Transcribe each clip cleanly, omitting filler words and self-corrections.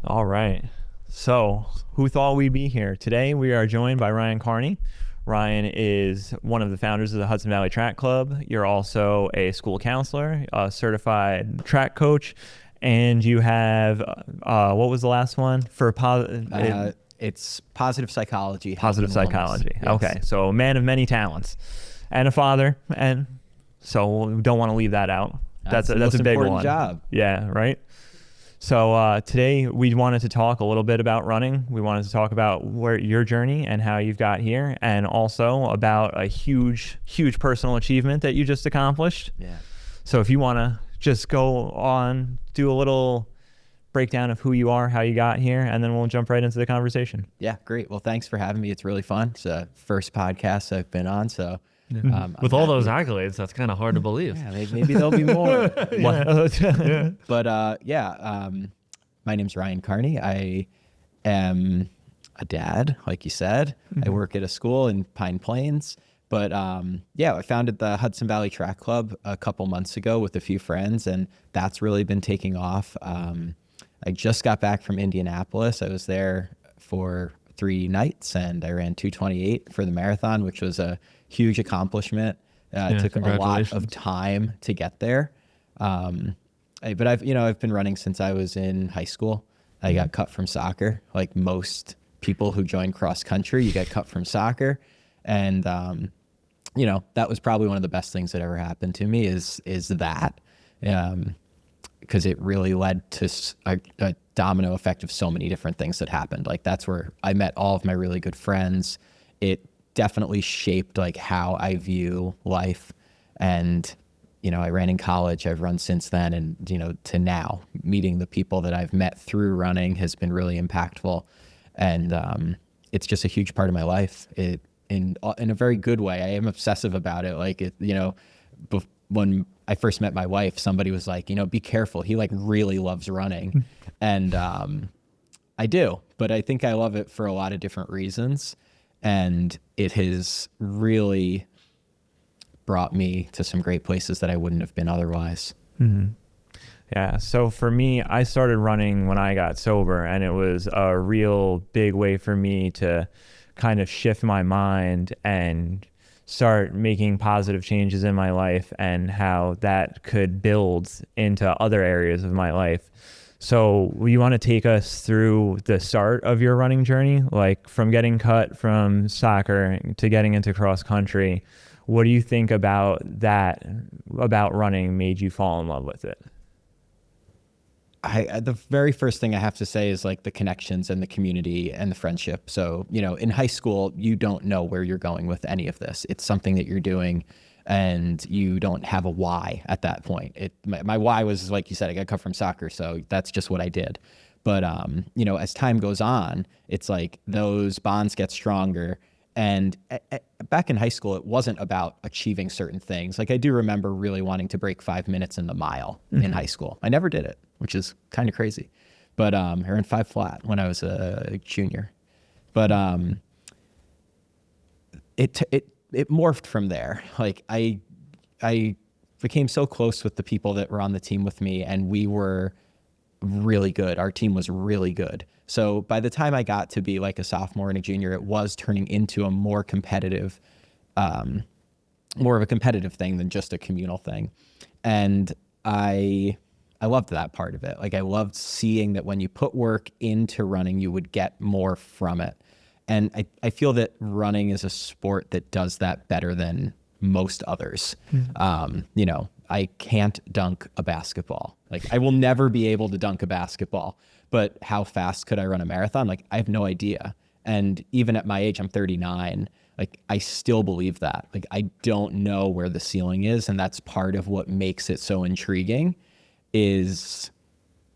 All right. So, who thought we'd be here? Today, we are joined by Ryan Carney. Ryan is one of the founders of the Hudson Valley Track Club. You're also a school counselor, a certified track coach, and you have, what was the last one? It's positive psychology. Positive psychology. Yes. Okay. So, a man of many talents and a father. And so, we don't want to leave that out. That's a big one. Job. Yeah, right? So today we wanted to talk a little bit about running. We wanted to talk about your journey and how you've got here, and also about a huge personal achievement that you just accomplished. Yeah. So if you want to just go on, do a little breakdown of who you are, how you got here, and then we'll jump right into the conversation. Yeah, great. Well, thanks for having me. It's really fun. It's the first podcast I've been on, so with all those accolades, that's kind of hard to believe. Yeah, maybe there'll be more. Yeah. But my name's Ryan Carney. I am a dad, like you said. I work at a school in Pine Plains. But I founded the Hudson Valley Track Club a couple months ago with a few friends, and that's really been taking off. I just got back from Indianapolis. I was there for 3 nights, and I ran 2:28 for the marathon, which was a huge accomplishment. It took a lot of time to get there. But I've been running since I was in high school. I got cut from soccer. Like most people who join cross country, you get cut from soccer. And, that was probably one of the best things that ever happened to me is that, because it really led to a domino effect of so many different things that happened. Like that's where I met all of my really good friends. It definitely shaped like how I view life. And, I ran in college, I've run since then. And, to now meeting the people that I've met through running has been really impactful. And, it's just a huge part of my life. In a very good way. I am obsessive about it. Like when I first met my wife, somebody was like, be careful. He like really loves running. And, I do, but I think I love it for a lot of different reasons. And it has really brought me to some great places that I wouldn't have been otherwise. Mm-hmm. Yeah. So for me, I started running when I got sober, and it was a real big way for me to kind of shift my mind and start making positive changes in my life and how that could build into other areas of my life. So you want to take us through the start of your running journey, like from getting cut from soccer to getting into cross country? What do you think about running made you fall in love with it? The very first thing I have to say is like the connections and the community and the friendship. So, in high school, you don't know where you're going with any of this. It's something that you're doing and you don't have a why at that point. My why was, like you said, I got cut from soccer. So that's just what I did. But, as time goes on, it's like those bonds get stronger. And back in high school, it wasn't about achieving certain things. Like I do remember really wanting to break 5 minutes in the mile in high school. I never did it, which is kind of crazy. But I ran 5 flat when I was a junior. But it morphed from there. Like I became so close with the people that were on the team with me, and we were really good. Our team was really good. So by the time I got to be like a sophomore and a junior, it was turning into a more of a competitive thing than just a communal thing. And I loved that part of it. Like I loved seeing that when you put work into running, you would get more from it. And I feel that running is a sport that does that better than most others. I can't dunk a basketball. Like I will never be able to dunk a basketball, but how fast could I run a marathon? Like I have no idea. And even at my age, I'm 39, like I still believe that. Like I don't know where the ceiling is. And that's part of what makes it so intriguing is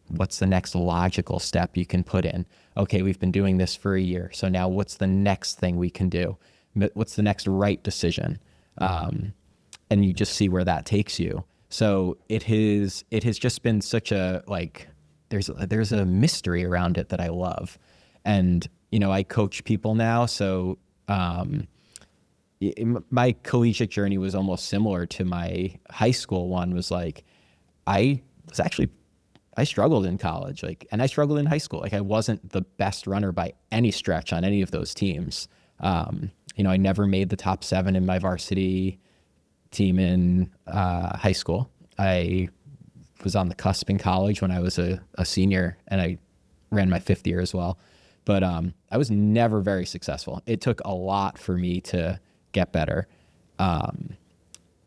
what's the next logical step you can put in? Okay, we've been doing this for a year. So now what's the next thing we can do? What's the next right decision? And you just see where that takes you. So it has just been such a, like, there's a mystery around it that I love. And, I coach people now. So, my collegiate journey was almost similar to my high school one. Was like, I was actually I struggled in college, like, and I struggled in high school. Like, I wasn't the best runner by any stretch on any of those teams. You know, I never made the top 7 in my varsity team in high school. I was on the cusp in college when I was a senior, and I ran my 5th year as well. But I was never very successful. It took a lot for me to get better. And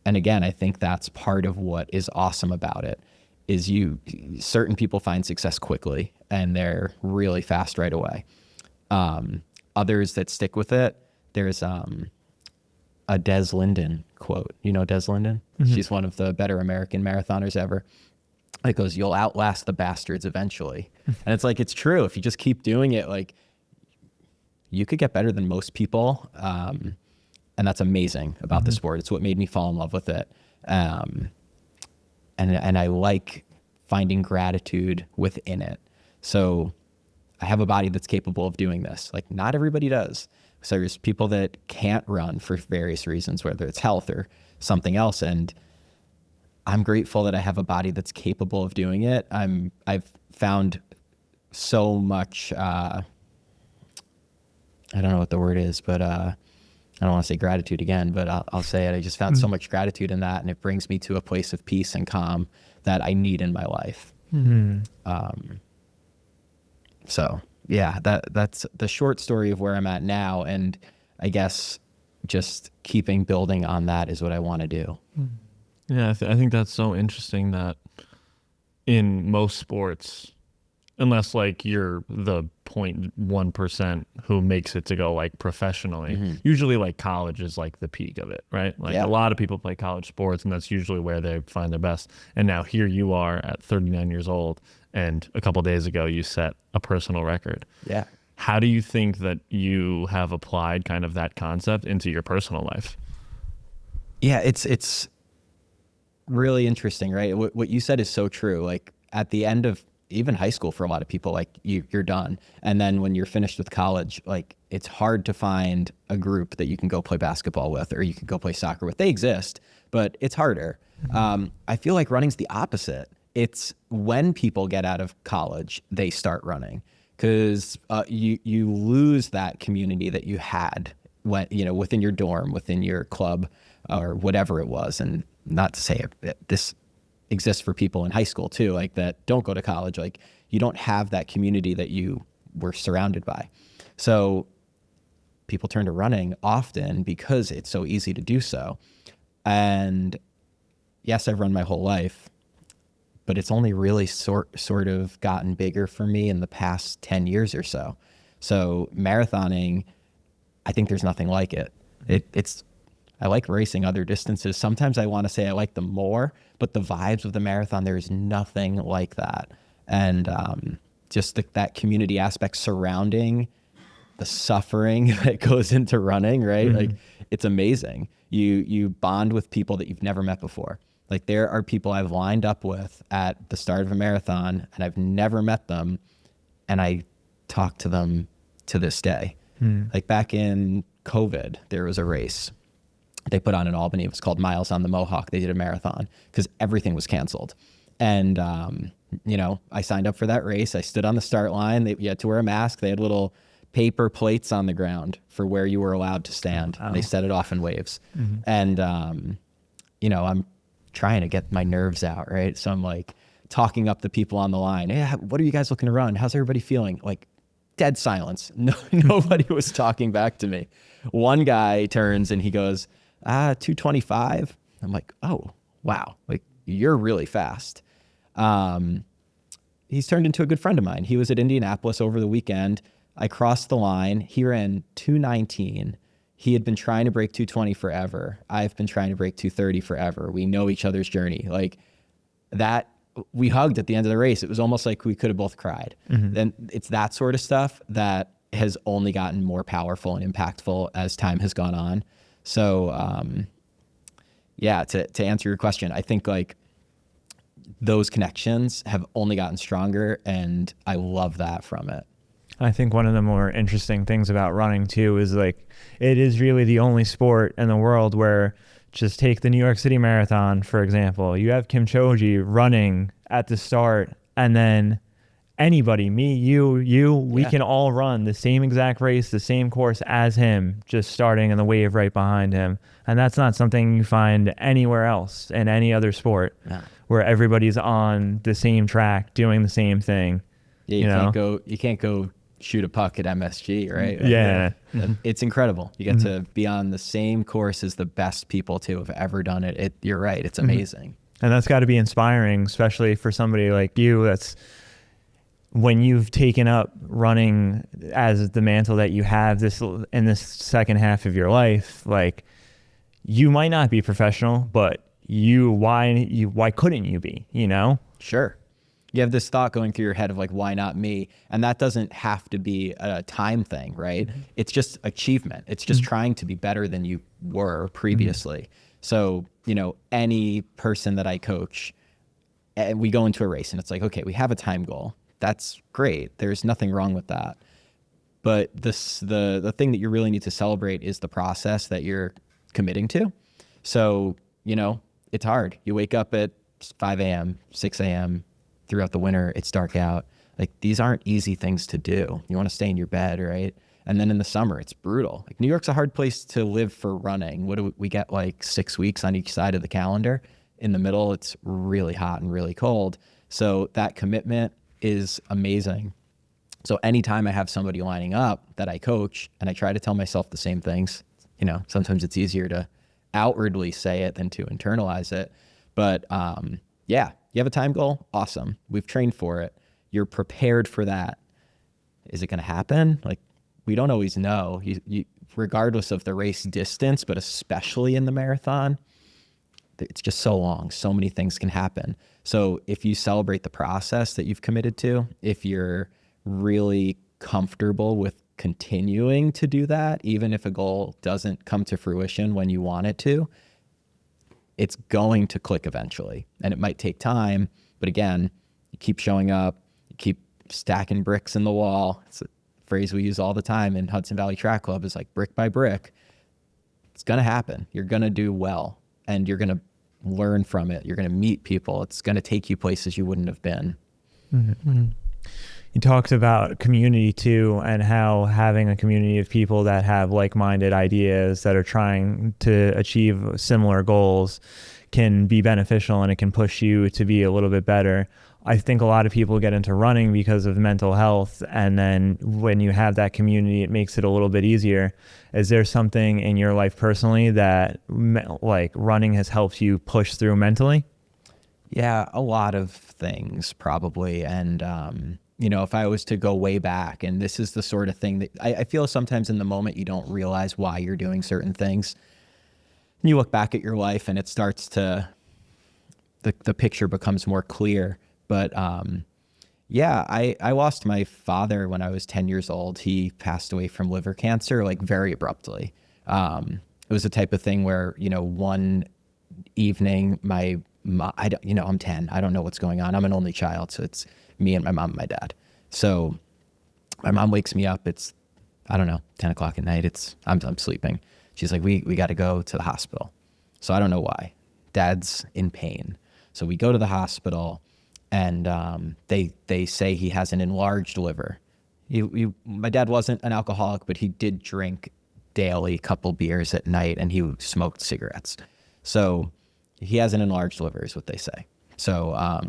again, I think that's part of what is awesome about it, is certain people find success quickly and they're really fast right away. Others that stick with it, there's a Des Linden quote. You know Des Linden? Mm-hmm. She's one of the better American marathoners ever. It goes, "You'll outlast the bastards eventually." And it's like, it's true. If you just keep doing it, like, you could get better than most people. And that's amazing about mm-hmm. the sport. It's what made me fall in love with it. And I like finding gratitude within it. So I have a body that's capable of doing this. Like, not everybody does. So there's people that can't run for various reasons, whether it's health or something else. And I'm grateful that I have a body that's capable of doing it. I've found so much, I don't know what the word is, but I don't want to say gratitude again, but I'll say it. I just found so much gratitude in that, and it brings me to a place of peace and calm that I need in my life. Mm-hmm. So yeah, that's the short story of where I'm at now. And I guess just keeping building on that is what I want to do. Yeah, I think that's so interesting that in most sports, unless like you're the 0.1% who makes it to go like professionally, mm-hmm. usually like college is like the peak of it, right? Like a lot of people play college sports and that's usually where they find their best. And now here you are at 39 years old, and a couple of days ago you set a personal record. Yeah. How do you think that you have applied kind of that concept into your personal life? Yeah, it's really interesting, right? What you said is so true. Like, at the end of even high school, for a lot of people, like, you're done. And then when you're finished with college, like, it's hard to find a group that you can go play basketball with, or you can go play soccer with. They exist, but it's harder. Mm-hmm. I feel like running's the opposite. It's when people get out of college, they start running, because you lose that community that you had when, you know, within your dorm, within your club, or whatever it was. And not to say this exists for people in high school too, like, that don't go to college. Like, you don't have that community that you were surrounded by. So people turn to running often because it's so easy to do so. And yes, I've run my whole life, but it's only really sort of gotten bigger for me in the past 10 years or so. So marathoning, I think there's nothing like it. I like racing other distances. Sometimes I want to say I like them more, but the vibes of the marathon, there's nothing like that. And just that community aspect surrounding the suffering that goes into running, right? Mm-hmm. Like, it's amazing. You bond with people that you've never met before. Like, there are people I've lined up with at the start of a marathon and I've never met them, and I talk to them to this day. Like, back in COVID, there was a race they put on in Albany. It was called Miles on the Mohawk. They did a marathon because everything was canceled. And, you know, I signed up for that race. I stood on the start line. You had to wear a mask. They had little paper plates on the ground for where you were allowed to stand. Oh. They set it off in waves. Mm-hmm. And, you know, I'm trying to get my nerves out, right? So I'm like talking up the people on the line. Hey, what are you guys looking to run? How's everybody feeling? Like, dead silence. Nobody was talking back to me. One guy turns and he goes, 225. I'm like, oh, wow. Like, you're really fast. He's turned into a good friend of mine. He was at Indianapolis over the weekend. I crossed the line. He ran 219. He had been trying to break 220 forever. I've been trying to break 230 forever. We know each other's journey. Like, that, we hugged at the end of the race. It was almost like we could have both cried. Mm-hmm. And it's that sort of stuff that has only gotten more powerful and impactful as time has gone on. So, yeah, to answer your question, I think, like, those connections have only gotten stronger, and I love that from it. I think one of the more interesting things about running too is, like, it is really the only sport in the world where, just take the New York City Marathon, for example. You have Kipchoge running at the start and then anybody, me, you, we Yeah. can all run the same exact race, the same course as him, just starting in the wave right behind him. And that's not something you find anywhere else in any other sport, No. where everybody's on the same track doing the same thing. Yeah, you can't go shoot a puck at MSG, right? Yeah. It's incredible. You get to be on the same course as the best people to have ever done it. You're right. It's amazing. And that's got to be inspiring, especially for somebody like you. That's when you've taken up running as the mantle that you have this in this second half of your life. Like, you might not be professional, but why couldn't you be? You know? Sure. You have this thought going through your head of like, why not me? And that doesn't have to be a time thing, right? It's just achievement. It's just trying to be better than you were previously. So, any person that I coach, and we go into a race and it's like, okay, we have a time goal. That's great. There's nothing wrong with that. But the thing that you really need to celebrate is the process that you're committing to. So, it's hard. You wake up at 5 a.m., 6 a.m., throughout the winter, it's dark out. Like, these aren't easy things to do. You want to stay in your bed, right? And then in the summer, it's brutal. Like, New York's a hard place to live for running. What do we get, like 6 weeks on each side of the calendar? In the middle, it's really hot and really cold. So that commitment is amazing. So anytime I have somebody lining up that I coach, and I try to tell myself the same things, sometimes it's easier to outwardly say it than to internalize it. But yeah, you have a time goal? Awesome. We've trained for it. You're prepared for that. Is it going to happen? Like, we don't always know, you, regardless of the race distance, but especially in the marathon, it's just so long. So many things can happen. So if you celebrate the process that you've committed to, if you're really comfortable with continuing to do that, even if a goal doesn't come to fruition when you want it to, it's going to click eventually. And it might take time, but again, you keep showing up, you keep stacking bricks in the wall. It's a phrase we use all the time in Hudson Valley Track Club, is like brick by brick. It's going to happen. You're going to do well, and you're going to learn from it. You're going to meet people. It's going to take you places you wouldn't have been. Mm-hmm. You talked about community too, and how having a community of people that have like-minded ideas that are trying to achieve similar goals can be beneficial, and it can push you to be a little bit better. I think a lot of people get into running because of mental health, and then when you have that community, it makes it a little bit easier. Is there something in your life personally that like running has helped you push through mentally? Yeah, a lot of things probably. And, if I was to go way back, and this is the sort of thing that I feel sometimes in the moment you don't realize why you're doing certain things. You look back at your life and it starts to, the picture becomes more clear. But yeah, I lost my father when I was 10 years old. He passed away from liver cancer, like very abruptly. It was the type of thing where, one evening, I'm 10. I don't know what's going on. I'm an only child. So it's me and my mom and my dad. So my mom wakes me up. It's, 10 o'clock at night. I'm sleeping. She's like, we got to go to the hospital. So I don't know why. Dad's in pain. So we go to the hospital, and they say he has an enlarged liver. My dad wasn't an alcoholic, but he did drink daily, couple beers at night, and he smoked cigarettes. So he has an enlarged liver is what they say. So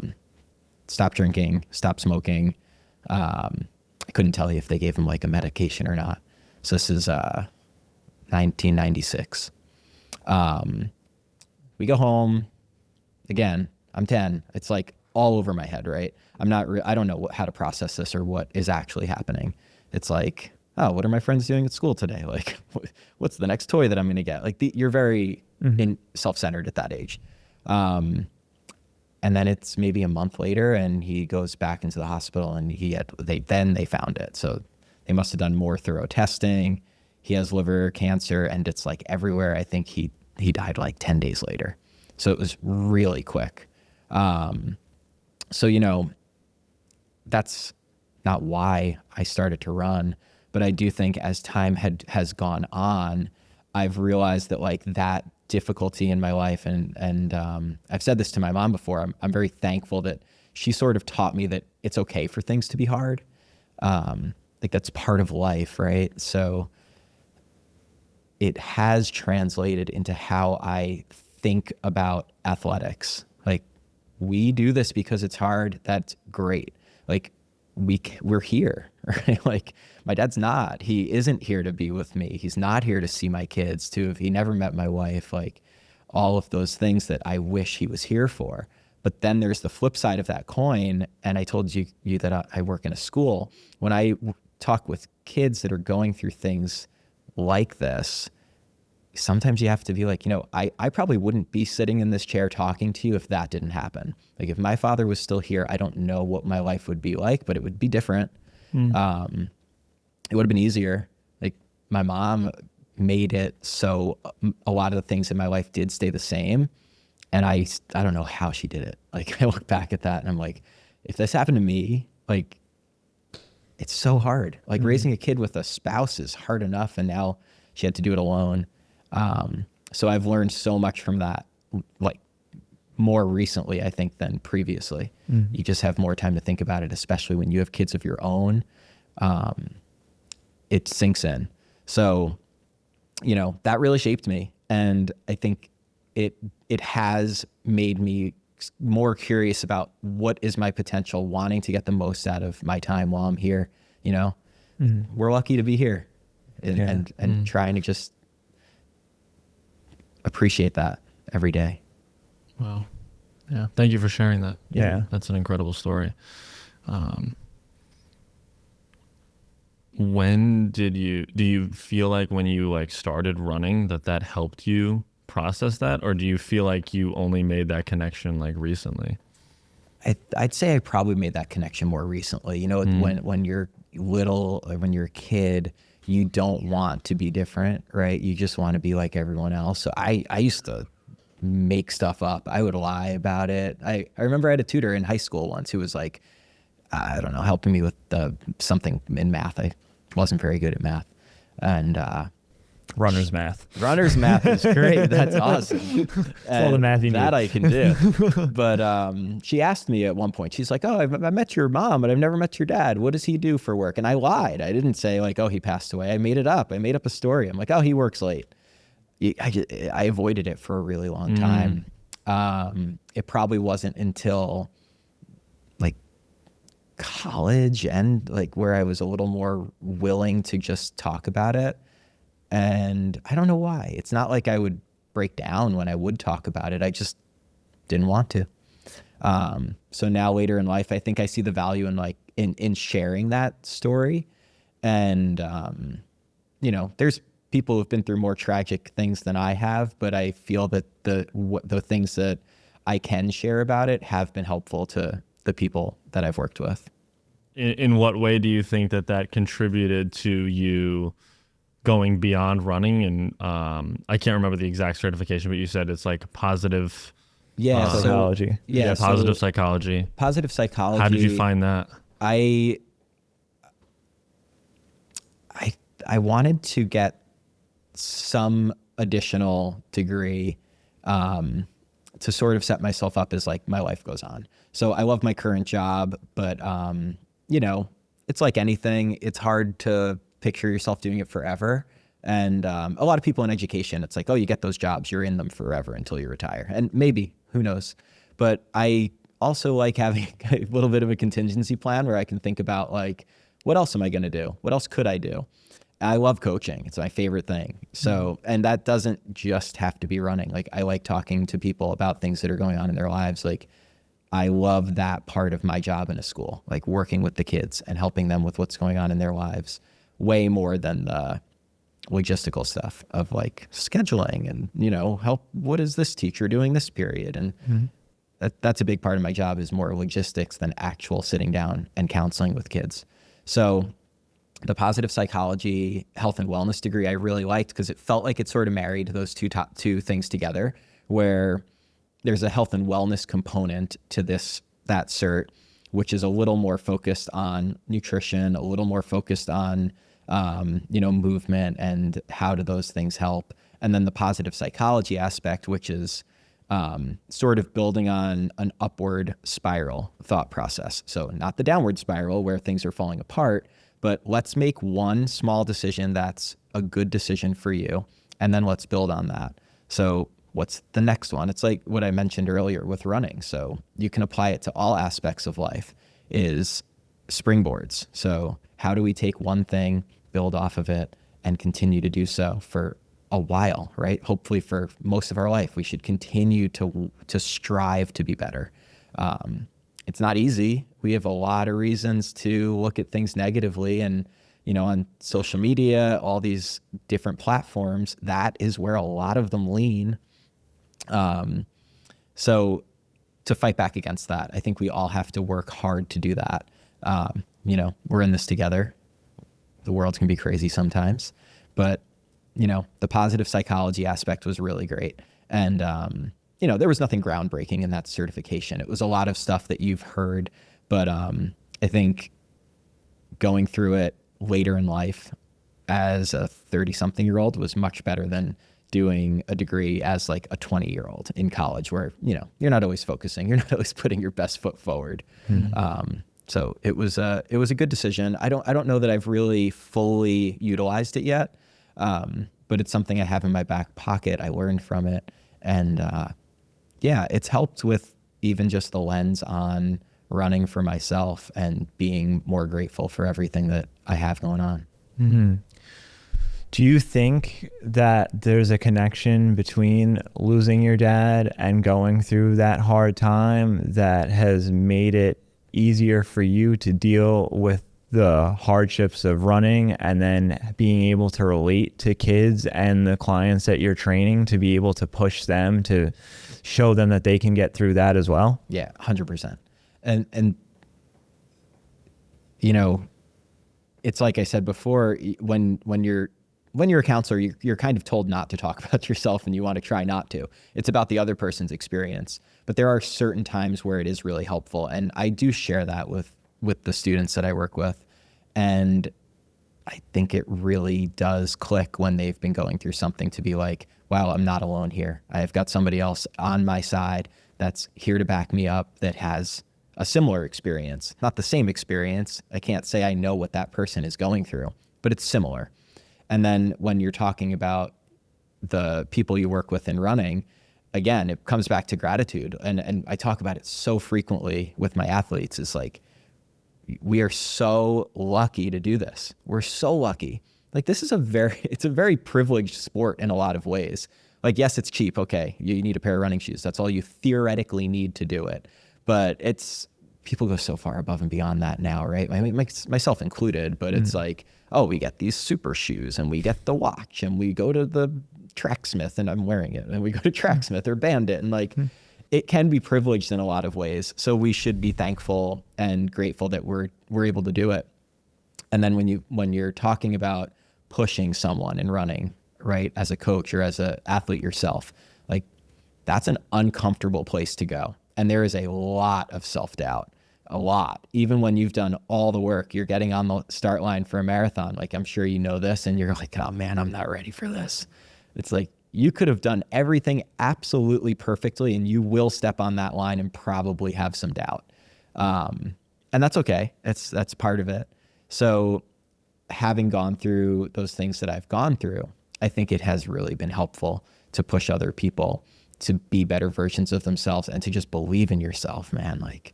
stop drinking, stop smoking. I couldn't tell you if they gave him like a medication or not. So this is 1996. We go home. Again, I'm 10. It's like all over my head, right? I don't know how to process this or what is actually happening. It's like, oh, what are my friends doing at school today? Like, what's the next toy that I'm going to get? Like, you're very self-centered at that age. And then it's maybe a month later, and he goes back into the hospital, and they found it. So they must have done more thorough testing. He has liver cancer, and it's like everywhere. I think he died like 10 days later. So it was really quick. So, that's not why I started to run, but I do think as time has gone on, I've realized that like that difficulty in my life, and I've said this to my mom before, I'm very thankful that she sort of taught me that it's okay for things to be hard. Like that's part of life, right? So it has translated into how I think about athletics. Like we do this because it's hard. That's great. Like we're here, right? Like my dad's not, he isn't here to be with me. He's not here to see my kids too. If he never met my wife, like all of those things that I wish he was here for. But then there's the flip side of that coin. And I told you that I work in a school. When I talk with kids that are going through things like this, sometimes you have to be like, I probably wouldn't be sitting in this chair talking to you if that didn't happen. Like if my father was still here, I don't know what my life would be like, but it would be different. It would have been easier. Like my mom made it so a lot of the things in my life did stay the same. And I don't know how she did it. Like I look back at that and I'm like, if this happened to me, like it's so hard. Like raising a kid with a spouse is hard enough. And now she had to do it alone. So I've learned so much from that, like more recently, I think, than previously. You just have more time to think about it, especially when you have kids of your own. It sinks in. So, that really shaped me. And I think it has made me more curious about what is my potential, wanting to get the most out of my time while I'm here. We're lucky to be here and trying to just appreciate that every day. Wow. Yeah. Thank you for sharing that. Yeah. That's an incredible story. When do you feel like when you like started running that helped you process that? Or do you feel like you only made that connection like recently? I'd say I probably made that connection more recently. When you're little or when you're a kid, you don't want to be different, right? You just want to be like everyone else. So I used to make stuff up. I would lie about it. I remember I had a tutor in high school once who was like, I don't know, helping me with something in math. I wasn't very good at math. And Runner's math. Runner's math is great. That's awesome. All the math you need. That I can do. But she asked me at one point, she's like, I met your mom, but I've never met your dad. What does he do for work? And I lied. I didn't say like, oh, he passed away. I made it up. I made up a story. I'm like, oh, he works late. I avoided it for a really long time. It probably wasn't until like college and like where I was a little more willing to just talk about it. And I don't know why. It's not like I would break down when I would talk about it. I just didn't want to. So now later in life, I think I see the value in like in sharing that story. And there's people who've been through more tragic things than I have, but I feel that the things that I can share about it have been helpful to the people that I've worked with. In what way do you think that contributed to you going beyond running? And I can't remember the exact certification, but you said it's like positive psychology. Positive psychology. Positive psychology. How did you find that? I wanted to get some additional degree to sort of set myself up as like my life goes on. So I love my current job, but it's like anything. It's hard to picture yourself doing it forever. And a lot of people in education, it's like, oh, you get those jobs, you're in them forever until you retire. And maybe, who knows? But I also like having a little bit of a contingency plan where I can think about like, what else am I going to do? What else could I do? I love coaching. It's my favorite thing. So, and that doesn't just have to be running. Like I like talking to people about things that are going on in their lives. Like I love that part of my job in a school, like working with the kids and helping them with what's going on in their lives way more than the logistical stuff of like scheduling and, help. What is this teacher doing this period? And that's a big part of my job is more logistics than actual sitting down and counseling with kids. So the positive psychology, health and wellness degree I really liked because it felt like it sort of married those two things together, where there's a health and wellness component to that cert, which is a little more focused on nutrition, a little more focused on movement and how do those things help. And then the positive psychology aspect, which is sort of building on an upward spiral thought process. So not the downward spiral where things are falling apart, but let's make one small decision that's a good decision for you, and then let's build on that. So what's the next one? It's like what I mentioned earlier with running. So you can apply it to all aspects of life, is springboards. So how do we take one thing, build off of it, and continue to do so for a while, right? Hopefully for most of our life, we should continue to strive to be better. It's not easy. We have a lot of reasons to look at things negatively, and on social media, all these different platforms, that is where a lot of them lean. So to fight back against that, I think we all have to work hard to do that. We're in this together. The world can be crazy sometimes, but the positive psychology aspect was really great. And, there was nothing groundbreaking in that certification. It was a lot of stuff that you've heard, but I think going through it later in life as a 30-something-year-old was much better than doing a degree as like a 20-year-old in college where, you're not always focusing, you're not always putting your best foot forward. So it was a good decision. I don't know that I've really fully utilized it yet. But it's something I have in my back pocket. I learned from it. And it's helped with even just the lens on running for myself and being more grateful for everything that I have going on. Mm-hmm. Do you think that there's a connection between losing your dad and going through that hard time that has made it easier for you to deal with the hardships of running, and then being able to relate to kids and the clients that you're training to be able to push them, to show them that they can get through that as well? Yeah, 100%. And it's like I said before, when you're a counselor, you're kind of told not to talk about yourself, and you want to try not to. It's about the other person's experience. But there are certain times where it is really helpful. And I do share that with the students that I work with. And I think it really does click when they've been going through something, to be like, wow, I'm not alone here. I've got somebody else on my side that's here to back me up, that has a similar experience, not the same experience. I can't say I know what that person is going through, but it's similar. And then when you're talking about the people you work with in running, again, it comes back to gratitude. And I talk about it so frequently with my athletes. It's like, we are so lucky to do this. We're so lucky. Like, this is it's a very privileged sport in a lot of ways. Like, yes, it's cheap. Okay. You need a pair of running shoes. That's all you theoretically need to do it. But people go so far above and beyond that now, right? I mean, myself included, but it's like, oh, we get these super shoes, and we get the watch, and we go to the Tracksmith, and I'm wearing it, and we go to Tracksmith or Bandit, and like, it can be privileged in a lot of ways. So we should be thankful and grateful that we're able to do it. And then when you're talking about pushing someone and running, right, as a coach or as an athlete yourself, like, that's an uncomfortable place to go. And there is a lot of self-doubt, a lot. Even when you've done all the work, you're getting on the start line for a marathon. Like, I'm sure you know this, and you're like, oh man, I'm not ready for this. It's like, you could have done everything absolutely perfectly, and you will step on that line and probably have some doubt. And that's okay. That's part of it. So having gone through those things that I've gone through, I think it has really been helpful to push other people to be better versions of themselves, and to just believe in yourself, man. Like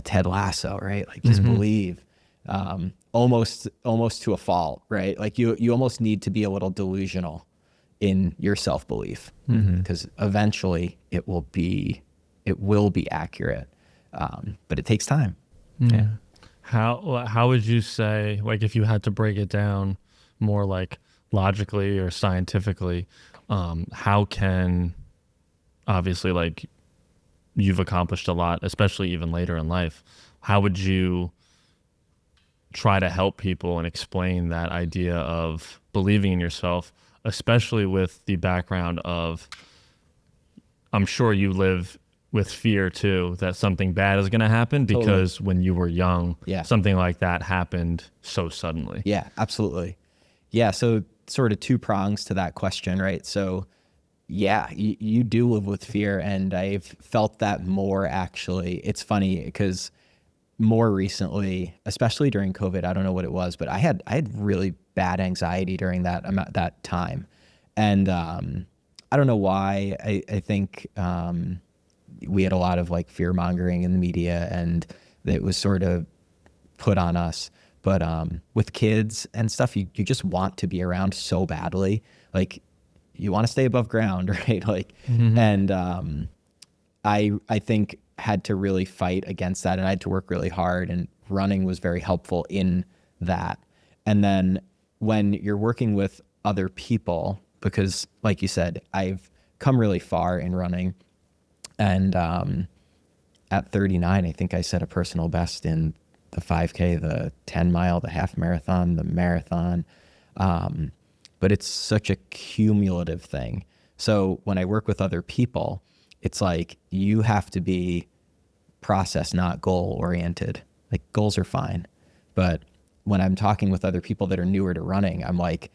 Ted Lasso, right? Like, just believe, almost to a fault, right? Like, you almost need to be a little delusional in your self-belief, because eventually it will be accurate. But it takes time. Yeah. How would you say, like, if you had to break it down more like logically or scientifically, how can, obviously, like, you've accomplished a lot, especially even later in life, how would you try to help people and explain that idea of believing in yourself, especially with the background of, I'm sure you live with fear too, that something bad is going to happen, because totally. When you were young, something like that happened so suddenly. Yeah, absolutely. Yeah. So sort of two prongs to that question, right? So Yeah, you do live with fear, and I've felt that more actually. It's funny because more recently, especially during COVID, I don't know what it was, but I had really bad anxiety during that time, and I don't know why. I think we had a lot of like fear mongering in the media, and it was sort of put on us. But with kids and stuff, you just want to be around so badly, like you want to stay above ground, right? Like, and I think had to really fight against that, and I had to work really hard, and running was very helpful in that. And then when you're working with other people, because like you said, I've come really far in running, and at 39, I think I set a personal best in the 5K, the 10 mile, the half marathon, the marathon. But it's such a cumulative thing. So when I work with other people, it's like you have to be process, not goal oriented. Like goals are fine. But when I'm talking with other people that are newer to running, I'm like,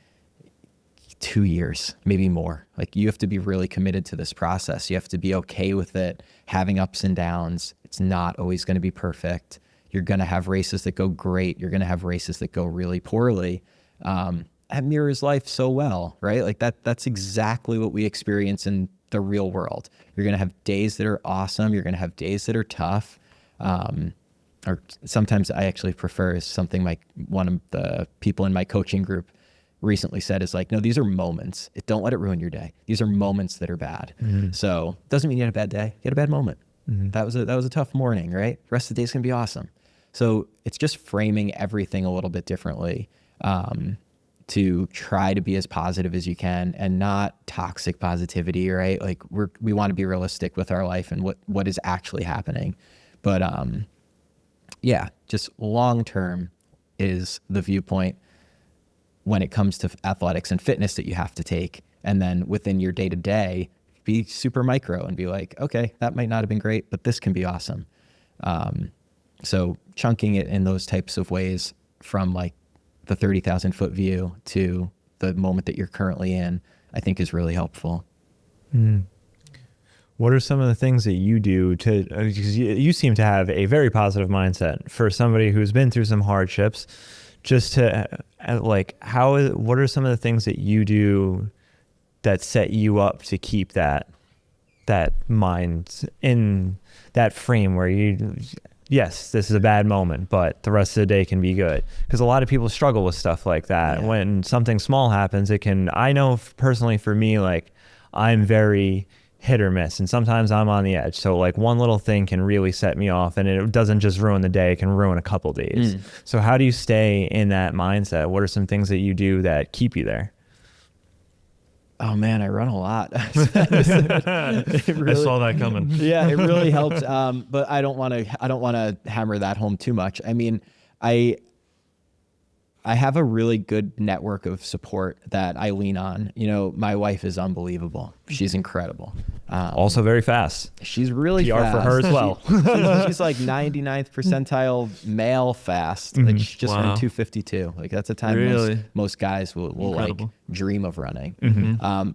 2 years, maybe more. Like you have to be really committed to this process. You have to be okay with it, having ups and downs. It's not always going to be perfect. You're going to have races that go great. You're going to have races that go really poorly. That mirrors life so well, right? Like that's exactly what we experience in the real world. You're going to have days that are awesome. You're going to have days that are tough. Or sometimes I actually prefer something like one of the people in my coaching group recently said is like, no, these are moments. Don't let it ruin your day. These are moments that are bad. So it doesn't mean you had a bad day. You had a bad moment. That was a tough morning, right? The rest of the day's gonna be awesome. So it's just framing everything a little bit differently, to try to be as positive as you can, and not toxic positivity, right? Like we want to be realistic with our life and what is actually happening. But yeah, just long term is the viewpoint when it comes to athletics and fitness that you have to take. And then within your day to day, be super micro and be like, okay, that might not have been great, but this can be awesome. So chunking it in those types of ways, from like the 30,000 foot view to the moment that you're currently in, I think is really helpful. What are some of the things that you do to, because you seem to have a very positive mindset for somebody who's been through some hardships, just to like, what are some of the things that you do that set you up to keep that mind in that frame where yes, this is a bad moment, but the rest of the day can be good? Because a lot of people struggle with stuff like that. Yeah. When something small happens, I know personally for me, like I'm very hit or miss, and sometimes I'm on the edge. So like one little thing can really set me off, and it doesn't just ruin the day, it can ruin a couple days. So how do you stay in that mindset? What are some things that you do that keep you there? Oh man, I run a lot. Really, I saw that coming. Yeah, it really helps. But I don't want to hammer that home too much. I mean, I have a really good network of support that I lean on. You know, my wife is unbelievable. She's incredible. Also very fast. She's really PR fast. for her as well. She's like 99th percentile male fast. Like she just ran 252. Like that's a time most guys will like dream of running.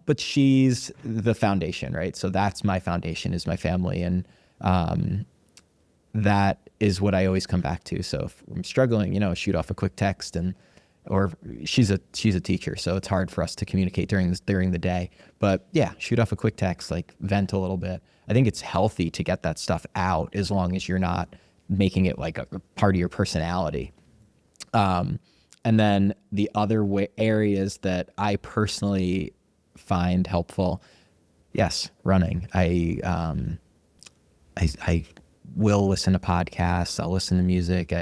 But she's the foundation, right? So that's my foundation, is my family. And that is what I always come back to. So if I'm struggling, you know, shoot off a quick text, or she's a teacher, so it's hard for us to communicate during the day. But yeah, shoot off a quick text, like vent a little bit. I think it's healthy to get that stuff out, as long as you're not making it like a part of your personality. And then the other areas that I personally find helpful, yes, running. I will listen to podcasts. I'll listen to music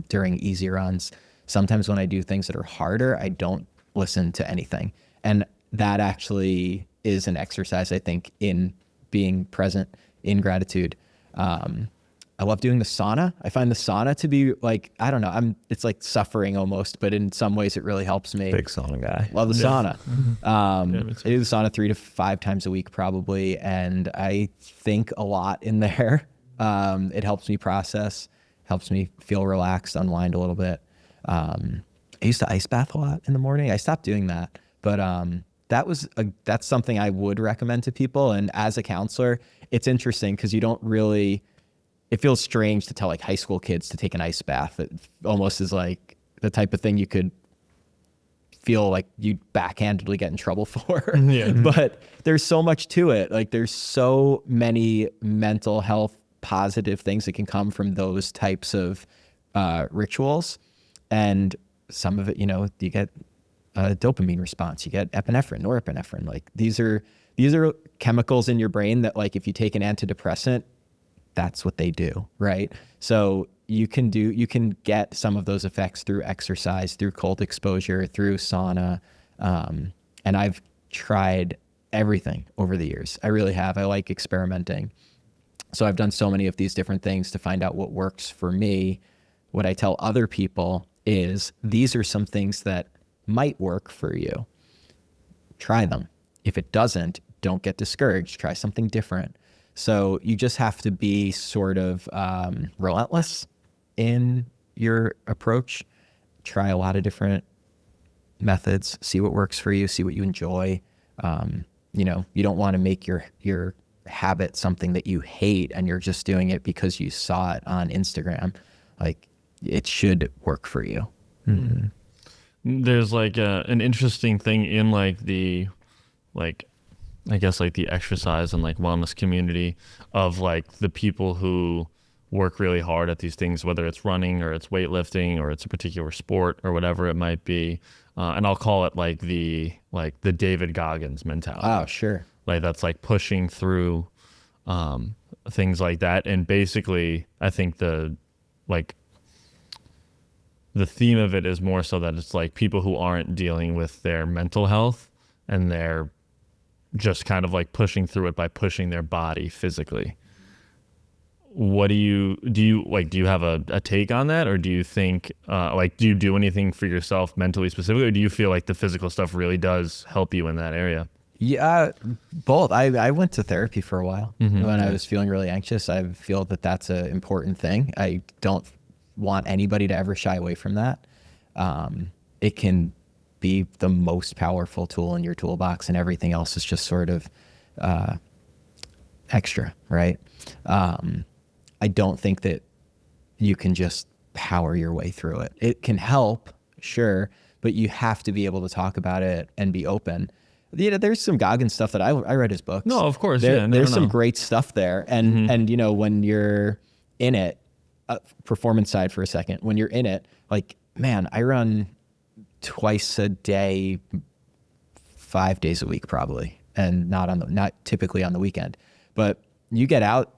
during easy runs. Sometimes when I do things that are harder, I don't listen to anything. And that actually is an exercise, I think, in being present, in gratitude. I love doing the sauna. I find the sauna to be like, I don't know, it's like suffering almost, but in some ways it really helps me. Big sauna guy. Love the sauna. I do the sauna 3 to 5 times a week probably, and I think a lot in there. It helps me process, helps me feel relaxed, unwind a little bit. I used to ice bath a lot in the morning. I stopped doing that, but that's something I would recommend to people. And as a counselor, it's interesting because it feels strange to tell like high school kids to take an ice bath. It almost is like the type of thing you could feel like you'd backhandedly get in trouble for. Yeah. But there's so much to it. Like there's so many mental health positive things that can come from those types of rituals. And some of it, you get a dopamine response, you get epinephrine, norepinephrine. Like these are chemicals in your brain that like if you take an antidepressant, that's what they do, right? So you can get some of those effects through exercise, through cold exposure, through sauna. And I've tried everything over the years. I really have. I like experimenting. So I've done so many of these different things to find out what works for me. What I tell other people is these are some things that might work for you. Try them. If it doesn't, don't get discouraged. Try something different. So you just have to be sort of relentless in your approach. Try a lot of different methods. See what works for you. See what you enjoy. You don't want to make your habit something that you hate and you're just doing it because you saw it on Instagram. Like it should work for you. Mm-hmm. There's like an interesting thing in like the I guess like the exercise and like wellness community of like the people who work really hard at these things, whether it's running or it's weightlifting or it's a particular sport or whatever it might be. And I'll call it like the David Goggins mentality. Oh, sure. Like that's like pushing through things like that. And basically I think the theme of it is more so that it's like people who aren't dealing with their mental health and they're just kind of like pushing through it by pushing their body physically. What do you have a take on that? Or do you think, do you do anything for yourself mentally specifically? Or do you feel like the physical stuff really does help you in that area? Yeah, both. I went to therapy for a while when I was feeling really anxious. I feel that that's an important thing. I don't want anybody to ever shy away from that. It can be the most powerful tool in your toolbox, and everything else is just sort of extra, right? I don't think that you can just power your way through it. It can help, sure, but you have to be able to talk about it and be open. There's some Goggins stuff that I read his books. No, of course, There's some great stuff there, and when you're in it, performance side for a second, when you're in it, like, man, I run twice a day, 5 days a week probably, and not typically on the weekend. But you get out,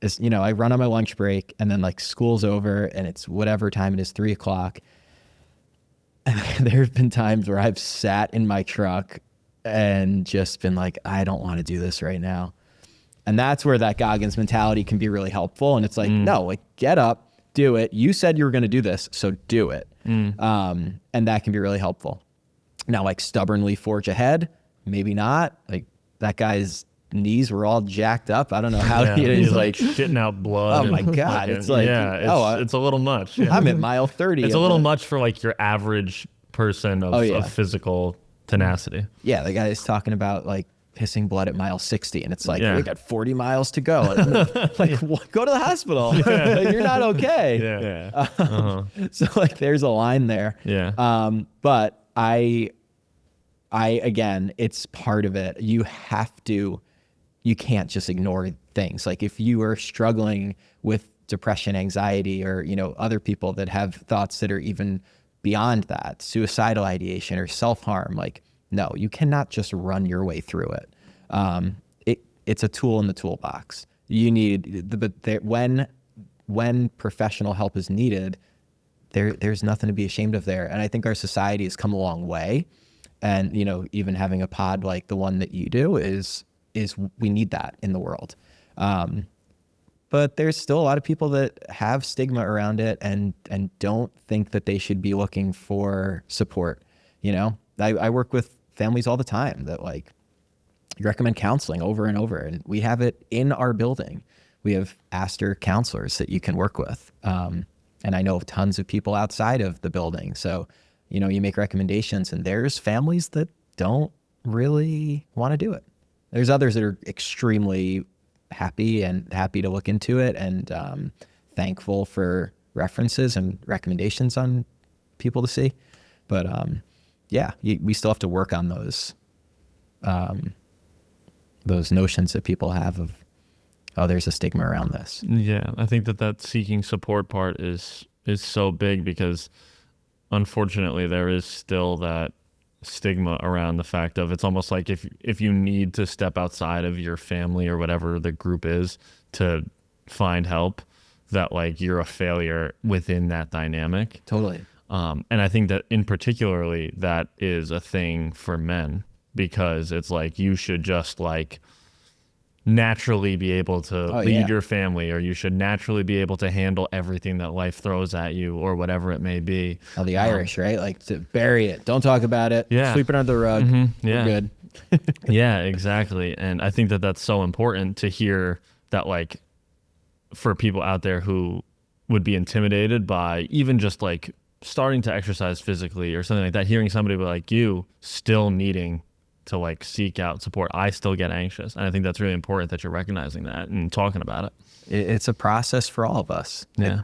I run on my lunch break, and then like school's over and it's whatever time it is, 3:00. And there have been times where I've sat in my truck and just been like, I don't want to do this right now. And that's where that Goggins mentality can be really helpful. And it's like, no, like get up, do it. You said you were going to do this, so do it. And that can be really helpful. Now, like stubbornly forge ahead, maybe not. Like that guy's knees were all jacked up. I don't know how he's like shitting out blood. Oh my God. It's like, it's a little much. Yeah. I'm at mile 30. It's a little much for like your average person of physical tenacity. Yeah. The guy's talking about like pissing blood at mile 60, and it's like, we got 40 miles to go. Like, go to the hospital. Like, you're not okay. So like there's a line there. But I again, it's part of it. You can't just ignore things. Like if you are struggling with depression, anxiety, or, other people that have thoughts that are even beyond that, suicidal ideation or self-harm, like, no, you cannot just run your way through it. It's a tool in the toolbox. You need, when professional help is needed, there's nothing to be ashamed of there. And I think our society has come a long way. And, even having a pod like the one that you do is we need that in the world. But there's still a lot of people that have stigma around it and don't think that they should be looking for support. I work with families all the time that like recommend counseling over and over, and we have it in our building. We have Aster counselors that you can work with. And I know tons of people outside of the building. So, you make recommendations, and there's families that don't really want to do it. There's others that are extremely happy to look into it, and thankful for references and recommendations on people to see. But we still have to work on those notions that people have of, oh, there's a stigma around this. Yeah, I think that seeking support part is so big, because unfortunately there is still that stigma around the fact of, it's almost like if you need to step outside of your family or whatever the group is to find help, that like you're a failure within that dynamic. Totally. And I think that in particularly that is a thing for men, because it's like you should just like naturally be able to lead your family, or you should naturally be able to handle everything that life throws at you, or whatever it may be. Oh, the Irish, right? Like, to bury it. Don't talk about it. Yeah. Sweep it under the rug. Mm-hmm. Yeah. We're good. Yeah, exactly. And I think that that's so important to hear, that like for people out there who would be intimidated by even just like starting to exercise physically or something like that, hearing somebody like you still needing to like seek out support. I still get anxious. And I think that's really important that you're recognizing that and talking about it. It's a process for all of us. Yeah.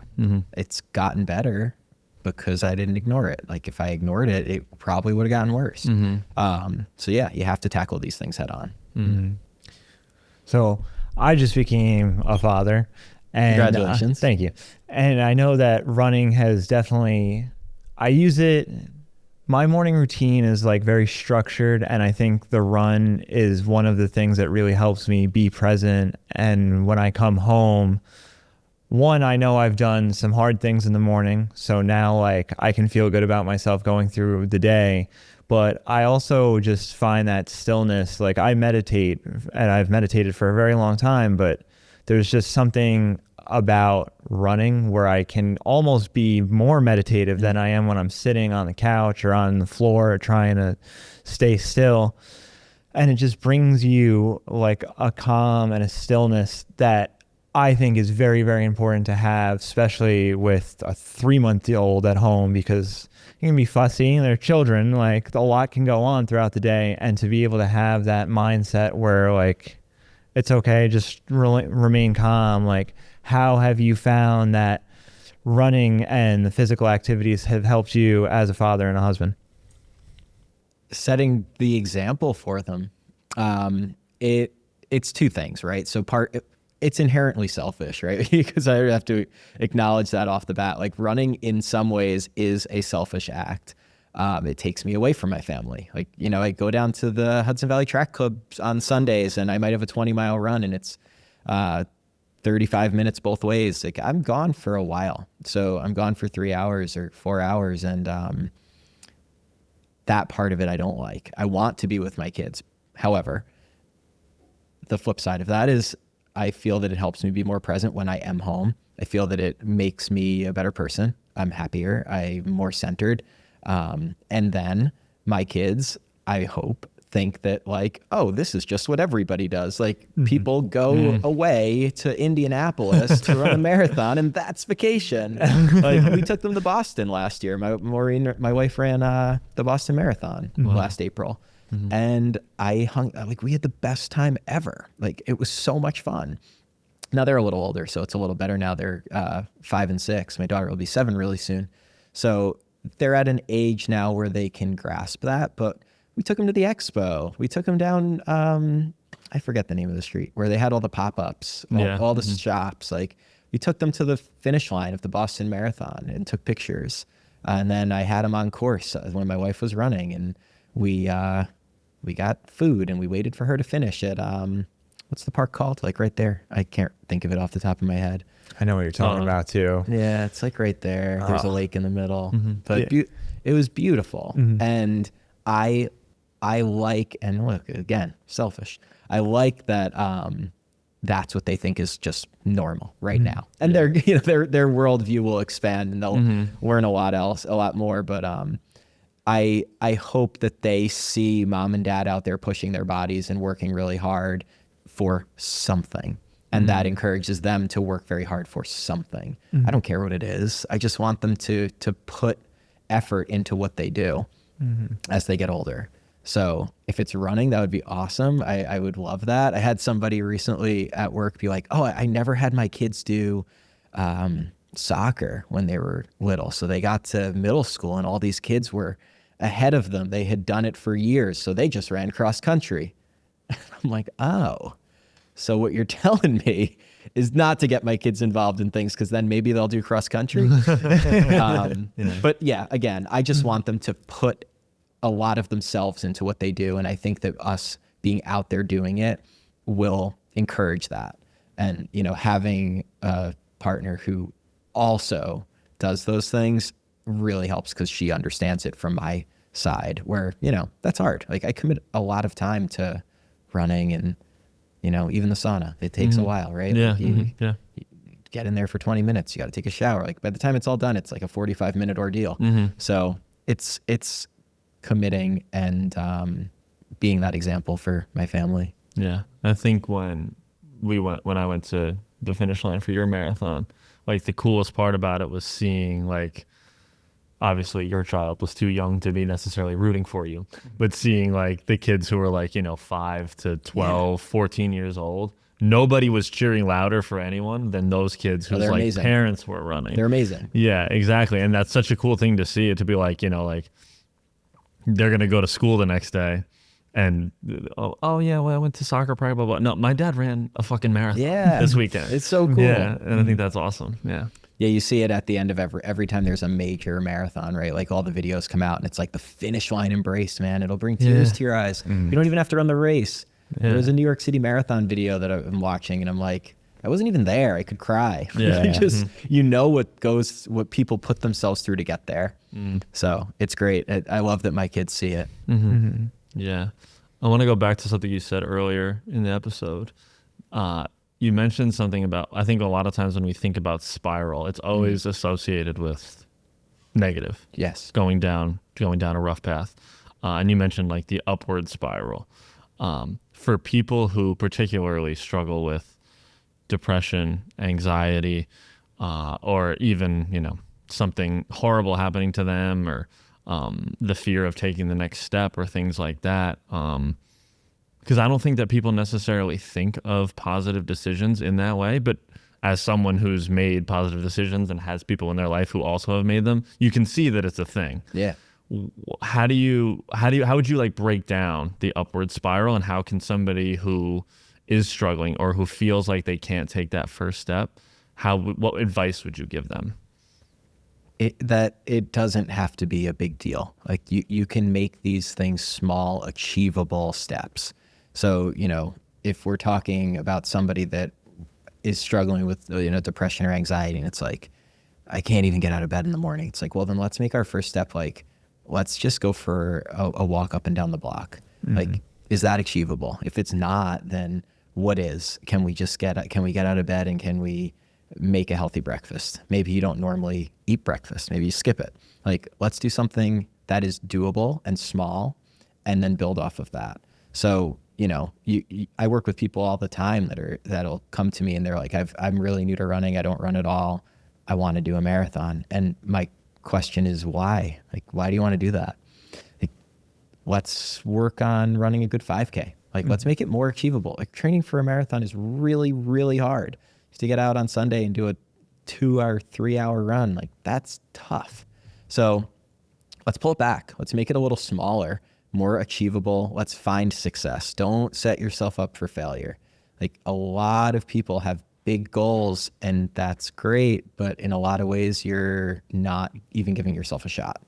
It's gotten better because I didn't ignore it. Like, if I ignored it, it probably would have gotten worse. So yeah, you have to tackle these things head on. So I just became a father. And, Congratulations. Thank you. And I know that running has definitely, I use it, my morning routine is like very structured, and I think the run is one of the things that really helps me be present. And when I come home, one, I know I've done some hard things in the morning, so now like I can feel good about myself going through the day. But I also just find that stillness, like I meditate, and I've meditated for a very long time, but there's just something about running where I can almost be more meditative than I am when I'm sitting on the couch or on the floor trying to stay still. And it just brings you like a calm and a stillness that I think is very, very important to have, especially with a 3-month-old at home, because you can be fussy and they're children, like a lot can go on throughout the day. And to be able to have that mindset where like, it's okay, just remain calm. Like, how have you found that running and the physical activities have helped you as a father and a husband? Setting the example for them. It's two things, right? So it's inherently selfish, right? Because I have to acknowledge that off the bat. Like, running in some ways is a selfish act. It takes me away from my family. Like, I go down to the Hudson Valley Track Club on Sundays, and I might have a 20-mile run, and it's 35 minutes both ways. Like, I'm gone for a while. So I'm gone for 3 hours or 4 hours. And that part of it I don't like. I want to be with my kids. However, the flip side of that is I feel that it helps me be more present when I am home. I feel that it makes me a better person. I'm happier. I'm more centered. And then my kids, I hope, think that like, oh, this is just what everybody does. Like, people go away to Indianapolis to run a marathon, and that's vacation. Like, we took them to Boston last year. My wife ran the Boston Marathon last April. And we had the best time ever. Like, it was so much fun. Now they're a little older, so it's a little better now. They're 5 and 6. My daughter will be 7 really soon. So they're at an age now where they can grasp that. But we took them to the expo. We took them down, I forget the name of the street, where they had all the pop-ups, all the shops. Like, we took them to the finish line of the Boston Marathon and took pictures. And then I had them on course when my wife was running, and we got food, and we waited for her to finish at, what's the park called? Like right there. I can't think of it off the top of my head. I know what you're talking about too. Yeah, it's like right there. There's a lake in the middle. But it was beautiful. And I like, and look, again, selfish. I like that that's what they think is just normal right now. And their worldview will expand, and they'll learn a lot more. But I hope that they see mom and dad out there pushing their bodies and working really hard for something. And that encourages them to work very hard for something. I don't care what it is. I just want them to put effort into what they do as they get older. So if it's running, that would be awesome. I would love that. I had somebody recently at work be like, oh, I never had my kids do soccer when they were little. So they got to middle school and all these kids were ahead of them. They had done it for years. So they just ran cross country. I'm like, oh, so what you're telling me is not to get my kids involved in things, because then maybe they'll do cross country. But yeah, again, I just want them to put a lot of themselves into what they do. And I think that us being out there doing it will encourage that. And, you know, having a partner who also does those things really helps, because she understands it from my side, where, you know, that's hard. Like, I commit a lot of time to running and, you know, even the sauna, it takes a while, right? Yeah. Like You you get in there for 20 minutes, you got to take a shower. Like, by the time it's all done, it's like a 45-minute ordeal. So it's committing and being that example for my family. Yeah. I think when I went to the finish line for your marathon, like the coolest part about it was seeing, like, obviously your child was too young to be necessarily rooting for you, but seeing like the kids who were like, you know, 5 to 12, 14 years old, nobody was cheering louder for anyone than those kids whose like amazing. parents were running. They're amazing. Yeah, exactly. And that's such a cool thing to see, it to be like, you know, like they're going to go to school the next day and, oh yeah, well, I went to soccer practice, blah, blah. No, my dad ran a fucking marathon this weekend. It's so cool. Yeah, and I think that's awesome. Yeah. Yeah, you see it at the end of every time there's a major marathon, right? Like, all the videos come out and it's like the finish line embrace, man. It'll bring tears to your eyes. You don't even have to run the race. There was a New York City Marathon video that I'm watching, and I'm like, I wasn't even there. I could cry. Yeah. Just, you know, what people put themselves through to get there. So it's great. I love that my kids see it. Yeah. I want to go back to something you said earlier in the episode. You mentioned something about, I think a lot of times when we think about spiral, it's always associated with negative. Yes. Going down a rough path. And you mentioned like the upward spiral. For people who particularly struggle with depression, anxiety, or even, you know, something horrible happening to them, or the fear of taking the next step or things like that. Because I don't think that people necessarily think of positive decisions in that way, but as someone who's made positive decisions and has people in their life who also have made them, you can see that it's a thing. Yeah. How would you like break down the upward spiral, and how can somebody who is struggling or who feels like they can't take that first step, what advice would you give them? It doesn't have to be a big deal. Like, you can make these things small, achievable steps. So, you know, if we're talking about somebody that is struggling with, you know, depression or anxiety, and it's like, I can't even get out of bed in the morning. It's like, well, then let's make our first step, like, let's just go for a walk up and down the block. Like, is that achievable? If it's not, then what is? Can we get out of bed, and can we make a healthy breakfast? Maybe you don't normally eat breakfast. Maybe you skip it. Like, let's do something that is doable and small, and then build off of that. So, you know, I work with people all the time that'll come to me and they're like, I'm really new to running. I don't run at all. I want to do a marathon. And my question is, why? Like, why do you want to do that? Like, let's work on running a good 5K. Like, let's make it more achievable. Like, training for a marathon is really, really hard. To get out on Sunday and do a 2 or 3 hour run, like, that's tough. So let's pull it back. Let's make it a little smaller, more achievable. Let's find success. Don't set yourself up for failure. Like, a lot of people have big goals, and that's great, but in a lot of ways, you're not even giving yourself a shot.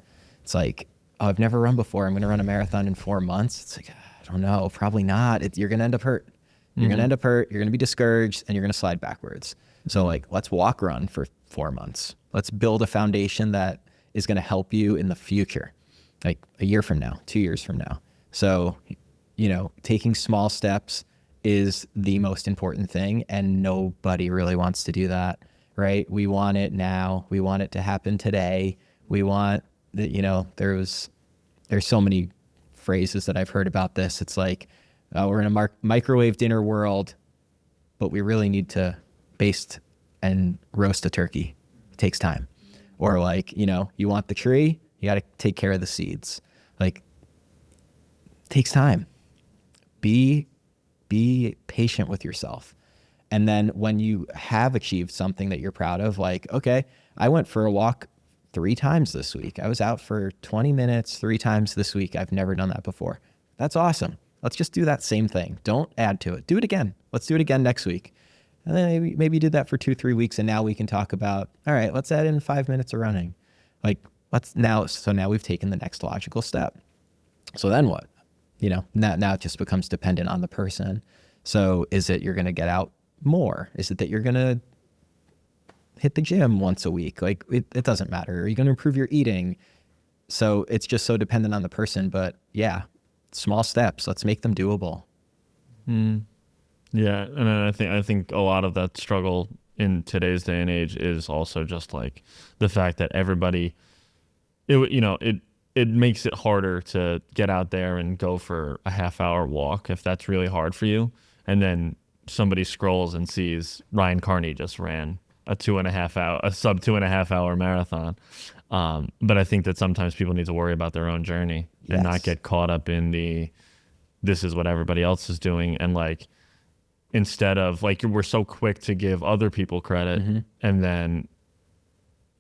It's like, oh, I've never run before. I'm going to run a marathon in 4 months. It's like, I don't know, probably not. You're going to end up hurt. You're going to end up hurt. You're going to be discouraged, and you're going to slide backwards. So, like, let's run for 4 months. Let's build a foundation that is going to help you in the future, like a year from now, 2 years from now. So, you know, taking small steps is the most important thing, and nobody really wants to do that, right? We want it now. We want it to happen today. We want that, you know, there's so many phrases that I've heard about this. It's like, we're in a microwave dinner world, but we really need to baste and roast a turkey. It takes time. Or like, you know, you want the tree, you got to take care of the seeds. Like, takes time. Be patient with yourself. And then when you have achieved something that you're proud of, like, okay, I went for a walk 3 times this week. I was out for 20 minutes 3 times this week. I've never done that before. That's awesome. Let's just do that same thing. Don't add to it. Do it again. Let's do it again next week. And then maybe you did that for 2-3 weeks. And now we can talk about, all right, let's add in 5 minutes of running. Like now we've taken the next logical step. So then what? Now it just becomes dependent on the person. So is it you're going to get out more? Is it that you're going to hit the gym once a week? Like it doesn't matter. Are you going to improve your eating? So it's just so dependent on the person. But yeah, small steps. Let's make them doable. Yeah, and I think a lot of that struggle in today's day and age is also just like the fact that everybody, it makes it harder to get out there and go for a half-hour walk if that's really hard for you. And then somebody scrolls and sees Ryan Carney just ran a sub 2.5 hour marathon. But I think that sometimes people need to worry about their own journey and not get caught up in this is what everybody else is doing. And like, instead of like, we're so quick to give other people credit, and then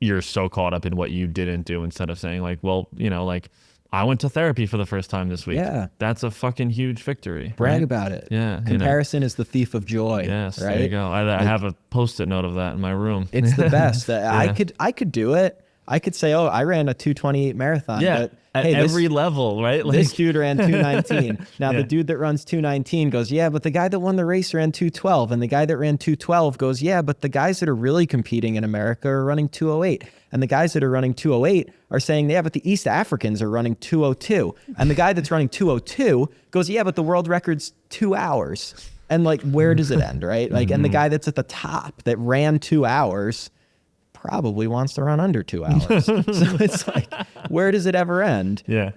you're so caught up in what you didn't do, instead of saying like, well, like, I went to therapy for the first time this week. Yeah. That's a fucking huge victory. Brag right? about it. Yeah. Comparison is the thief of joy. Yes. Right? There you go. I have a Post-it note of that in my room. It's the best. Yeah. I could do it. I could say, oh, I ran a 2:28 marathon. Yeah. But, At hey, every level, right? Like, this dude ran 2:19. Now Yeah. the dude that runs 2:19 goes, yeah, but the guy that won the race ran 2:12. And the guy that ran 2:12 goes, yeah, but the guys that are really competing in America are running 2:08. And the guys that are running 2:08 are saying, yeah, but the East Africans are running 2:02. And the guy that's running 2:02 goes, yeah, but the world record's 2 hours. And like, where does it end, right? Like, and the guy that's at the top that ran 2 hours probably wants to run under 2 hours. So it's like, where does it ever end? Yeah.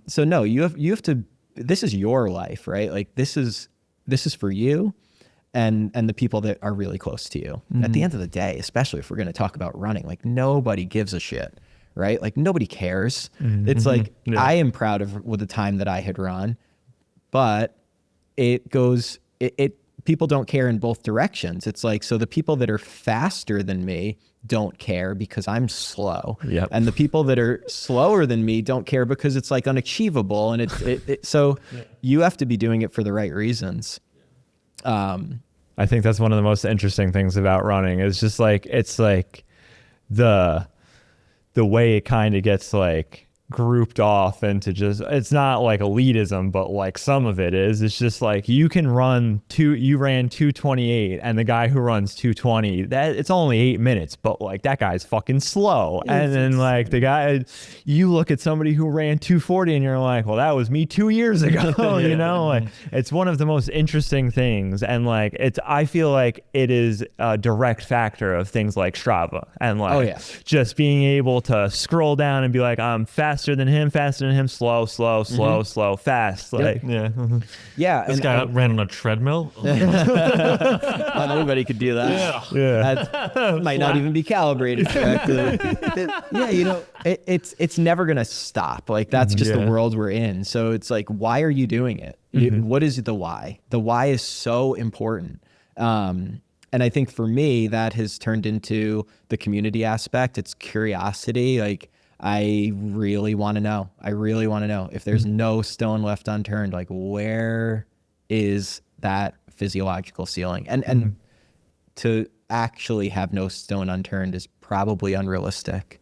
So no, you have to, this is your life, right? Like this is for you and the people that are really close to you. At the end of the day, especially if we're going to talk about running, like nobody gives a shit, right? Like nobody cares. It's like, I am proud of the time that I had run, but people don't care in both directions. It's like, so the people that are faster than me don't care because I'm slow. Yep. And the people that are slower than me don't care because it's like unachievable. And so you have to be doing it for the right reasons. I think that's one of the most interesting things about running. It's just like, it's like the way it kind of gets like grouped off into just, it's not like elitism, but like some of it is. It's just like you ran 2:28 and the guy who runs 2:20, that it's only 8 minutes, but like that guy's fucking slow. And then like the guy, you look at somebody who ran 2:40 and you're like, well, that was me 2 years ago. You know, like it's one of the most interesting things. And like I feel like it is a direct factor of things like Strava and like just being able to scroll down and be like, I'm faster than him, slow, fast. Like, Yeah. This guy ran on a treadmill. Not everybody could do that. That might not even be calibrated correctly. It's never going to stop. Like that's just the world we're in. So it's like, why are you doing it? What is the why? The why is so important. And I think for me, that has turned into the community aspect. It's curiosity. Like, I really want to know. If there's no stone left unturned, like where is that physiological ceiling? And to actually have no stone unturned is probably unrealistic.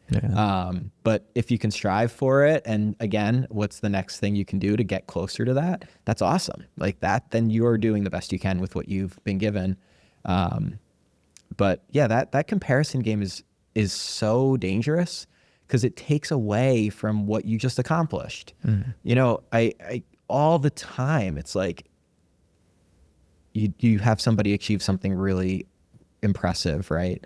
But if you can strive for it, and again, what's the next thing you can do to get closer to that? That's awesome. Like that, then you're doing the best you can with what you've been given. But yeah, that comparison game is so dangerous, because it takes away from what you just accomplished. You know, I all the time, it's like you have somebody achieve something really impressive, right?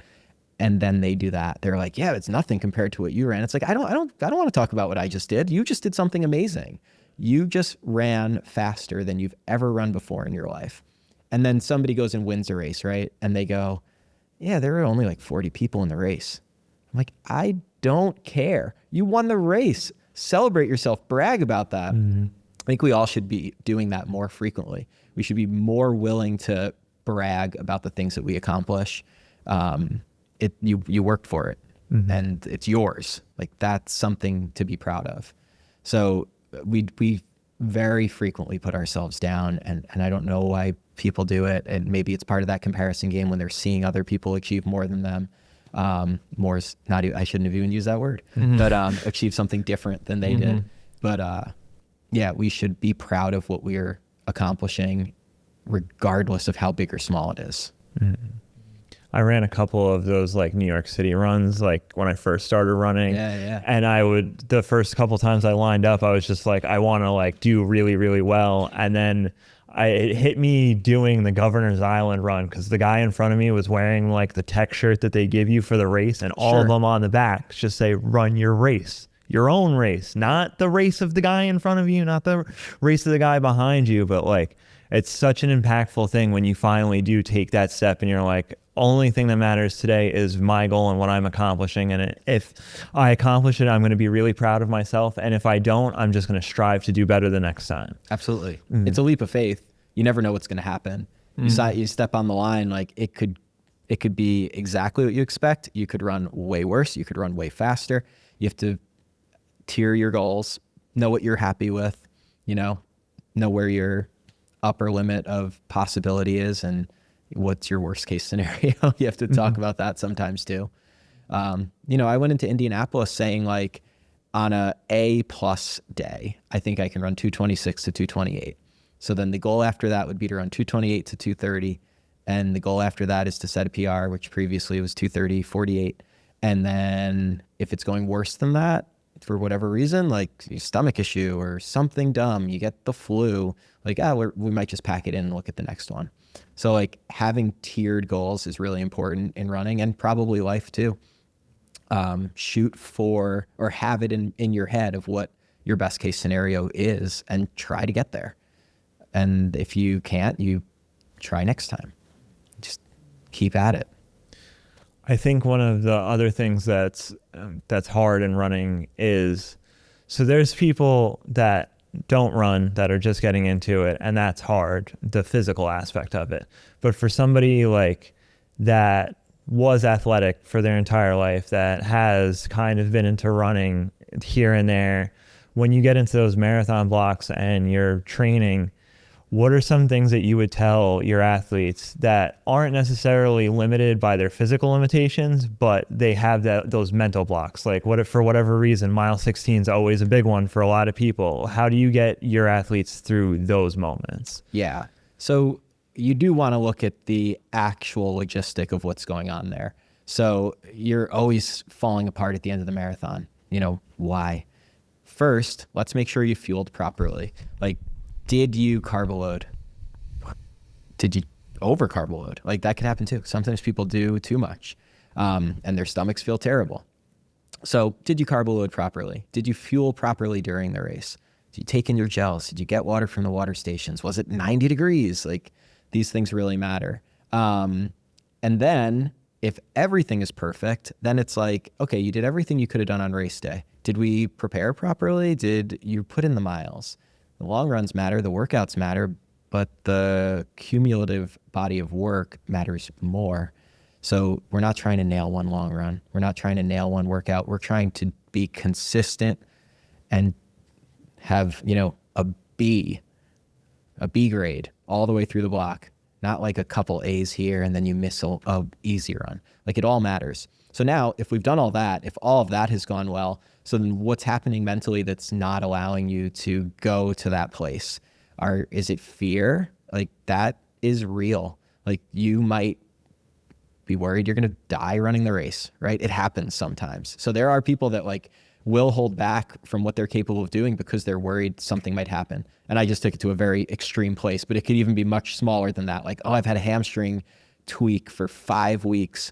And then they do that. They're like, yeah, it's nothing compared to what you ran. It's like, I don't want to talk about what I just did. You just did something amazing. You just ran faster than you've ever run before in your life. And then somebody goes and wins a race, right? And they go, yeah, there were only like 40 people in the race. I'm like, I don't care. You won the race. Celebrate yourself. Brag about that. I think we all should be doing that more frequently. We should be more willing to brag about the things that we accomplish. You worked for it, and it's yours. Like, that's something to be proud of. So we very frequently put ourselves down, and I don't know why people do it. And maybe it's part of that comparison game when they're seeing other people achieve more than them. More is not, I shouldn't have even used that word, but achieve something different than they did. But yeah, we should be proud of what we're accomplishing, regardless of how big or small it is. I ran a couple of those like New York City runs, like when I first started running. Yeah. And the first couple times I lined up, I was just like, I want to like do really, really well. And then it hit me doing the Governor's Island run, because the guy in front of me was wearing like the tech shirt that they give you for the race, and all of them on the back just say, run your race. Your own race, not the race of the guy in front of you, not the race of the guy behind you. But like, it's such an impactful thing when you finally do take that step and you're like, only thing that matters today is my goal and what I'm accomplishing. And if I accomplish it, I'm going to be really proud of myself. And if I don't, I'm just going to strive to do better the next time. Absolutely. It's a leap of faith. You never know what's going to happen. You step on the line, like it could be exactly what you expect. You could run way worse. You could run way faster. You have to tier your goals, know what you're happy with, know where your upper limit of possibility is, and what's your worst case scenario. You have to talk about that sometimes too. I went into Indianapolis saying, like, on a A+ day, I think I can run 226 to 228. So then the goal after that would be to run 228 to 230. And the goal after that is to set a PR, which previously was 230.48. And then if it's going worse than that, for whatever reason, like your stomach issue or something dumb, you get the flu, like, we might just pack it in and look at the next one. So like, having tiered goals is really important in running, and probably life too. Shoot for, or have it in your head of what your best case scenario is, and try to get there. And if you can't, you try next time. Just keep at it. I think one of the other things that's hard in running is, so there's people that don't run that are just getting into it, and that's hard, the physical aspect of it. But for somebody like that was athletic for their entire life, that has kind of been into running here and there, when you get into those marathon blocks and you're training, what are some things that you would tell your athletes that aren't necessarily limited by their physical limitations, but they have those mental blocks? Like, what if for whatever reason, mile 16 is always a big one for a lot of people? How do you get your athletes through those moments? Yeah. So you do want to look at the actual logistic of what's going on there. So you're always falling apart at the end of the marathon. Why? First, let's make sure you fueled properly. Like, did you carb load? Did you over carb load? Like, that could happen too. Sometimes people do too much, and their stomachs feel terrible. So did you carb load properly? Did you fuel properly during the race? Did you take in your gels? Did you get water from the water stations? Was it 90 degrees? Like, these things really matter. And then if everything is perfect, then it's like, okay, you did everything you could have done on race day. Did we prepare properly? Did you put in the miles? The long runs matter, the workouts matter, but the cumulative body of work matters more. So we're not trying to nail one long run. We're not trying to nail one workout. We're trying to be consistent and have, a B grade all the way through the block, not like a couple A's here and then you miss a easy run. Like, it all matters. So now if we've done all that, if all of that has gone well, so then what's happening mentally that's not allowing you to go to that place? Is it fear? Like, that is real. Like, you might be worried you're going to die running the race, right? It happens sometimes. So there are people that like will hold back from what they're capable of doing because they're worried something might happen. And I just took it to a very extreme place, but it could even be much smaller than that. Like, I've had a hamstring tweak for 5 weeks.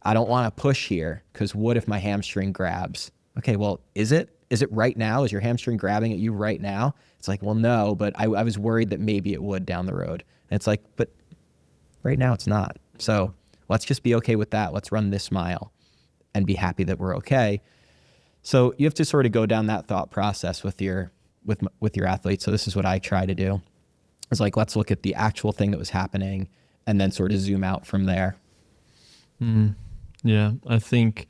I don't want to push here because what if my hamstring grabs? Okay, well, is it right now? Is your hamstring grabbing at you right now? It's like, well, no, but I was worried that maybe it would down the road. And it's like, but right now it's not. So let's just be okay with that. Let's run this mile and be happy that we're okay. So you have to sort of go down that thought process with your with your athletes. So this is what I try to do. It's like, let's look at the actual thing that was happening and then sort of zoom out from there. Yeah, I think,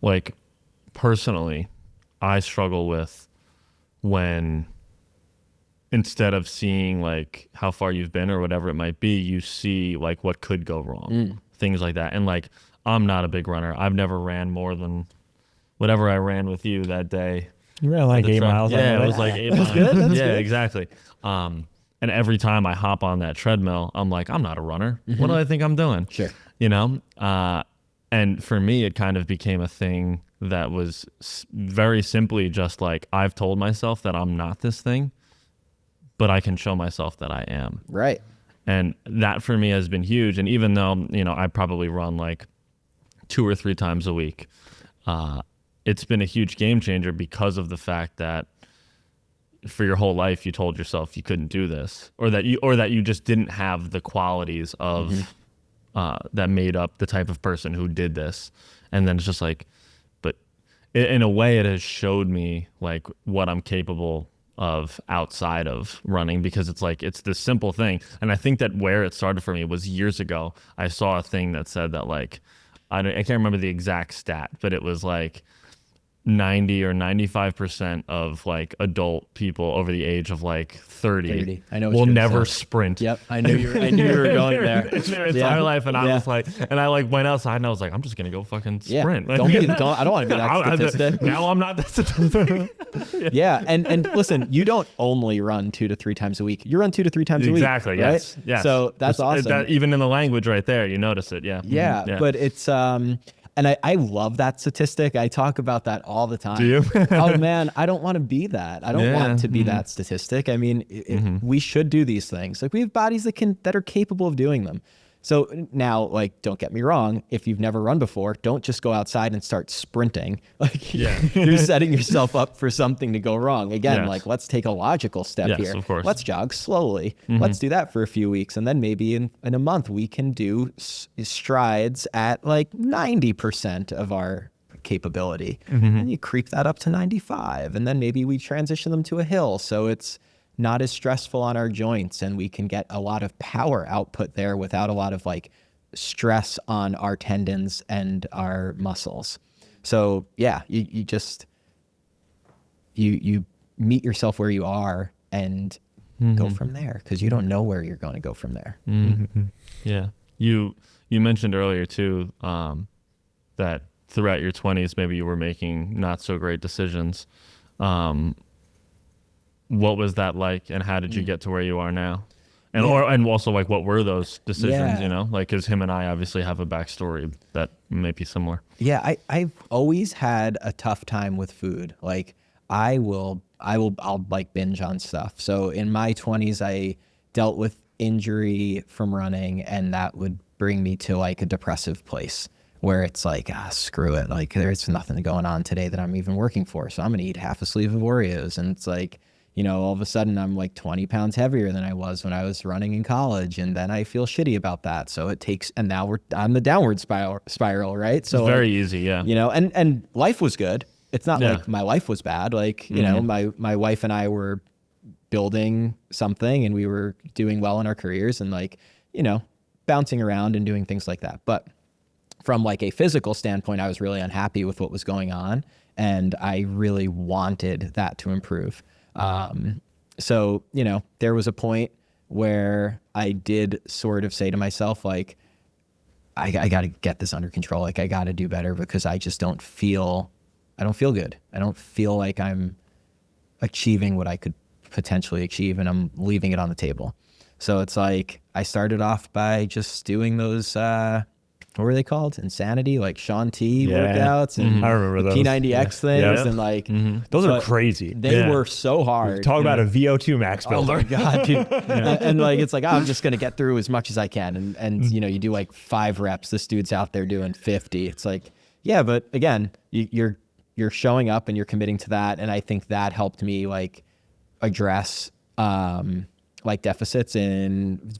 like, personally, I struggle with when, instead of seeing like how far you've been or whatever it might be, you see like what could go wrong, things like that. And like, I'm not a big runner. I've never ran more than whatever I ran with you that day. You ran like 8 miles. Yeah, it was like 8 miles. Good. That's yeah, good. exactly. And every time I hop on that treadmill, I'm like, I'm not a runner. What do I think I'm doing? Sure. You know? And for me, it kind of became a thing that was very simply just like, I've told myself that I'm not this thing, but I can show myself that I am. Right. And that for me has been huge. And even though, you know, I probably run like 2 or 3 times a week, it's been a huge game changer because of the fact that for your whole life you told yourself you couldn't do this, or that you just didn't have the qualities of that made up the type of person who did this. And then it's just like, but in a way it has showed me like what I'm capable of outside of running, because it's like, it's this simple thing. And I think that where it started for me was years ago. I saw a thing that said that like, I can't remember the exact stat, but it was like 90 or 95% of like adult people over the age of like 30 I know what will you're never saying. sprint. Yep. I knew you were going there. In their entire life. And I was like, and I like went outside and I was like, I'm just going to go fucking sprint. I don't want to be that statistic. Now I'm not that statistic. Yeah. And listen, you don't only run 2 to 3 times a week. You run 2 to 3 times a week. Exactly. Right? Yes. Yes. So that's awesome. That, even in the language right there, you notice it. Yeah. Yeah. Yeah. But it's, and I love that statistic. I talk about that all the time. Do you? Oh man, I don't want to be that. I don't want to be that statistic. I mean, we should do these things. Like, we have bodies that are capable of doing them. So now, like, don't get me wrong. If you've never run before, don't just go outside and start sprinting. Like, you're setting yourself up for something to go wrong. Again, like, let's take a logical step here. Of course. Let's jog slowly. Let's do that for a few weeks. And then maybe in a month, we can do strides at like 90% of our capability. And you creep that up to 95. And then maybe we transition them to a hill. So it's not as stressful on our joints, and we can get a lot of power output there without a lot of like stress on our tendons and our muscles. So yeah, you just meet yourself where you are and go from there, because you don't know where you're going to go from there. Yeah. You mentioned earlier too, that throughout your 20s, maybe you were making not so great decisions. What was that like, and how did you get to where you are now? And and also, like, what were those decisions, you know? Like, because him and I obviously have a backstory that may be similar. Yeah, I've always had a tough time with food. Like, I'll like binge on stuff. So in my 20s, I dealt with injury from running, and that would bring me to like a depressive place where it's like, screw it. Like, there's nothing going on today that I'm even working for. So I'm going to eat half a sleeve of Oreos. And it's like, you know, all of a sudden I'm like 20 pounds heavier than I was when I was running in college. And then I feel shitty about that. So it takes, and now we're on the downward spiral, right? So It's very like, easy. Yeah. you know, and life was good. It's not like my life was bad. Like, you know, my wife and I were building something, and we were doing well in our careers, and like, you know, bouncing around and doing things like that. But from like a physical standpoint, I was really unhappy with what was going on, and I really wanted that to improve. So, you know, there was a point where I did sort of say to myself, like, I got to get this under control. Like, I got to do better, because I just don't feel good. I don't feel like I'm achieving what I could potentially achieve, and I'm leaving it on the table. So it's like, I started off by just doing those, what were they called? Insanity, like Shaun T workouts, and I remember those P90X things, and like those are crazy. They were so hard. Talk about a VO2 max Oh builder. my God, dude. And like, it's like, I'm just going to get through as much as I can. And you know, you do like 5 reps. This dude's out there doing 50. It's like, yeah, but again, you're showing up and you're committing to that. And I think that helped me like address, like deficits in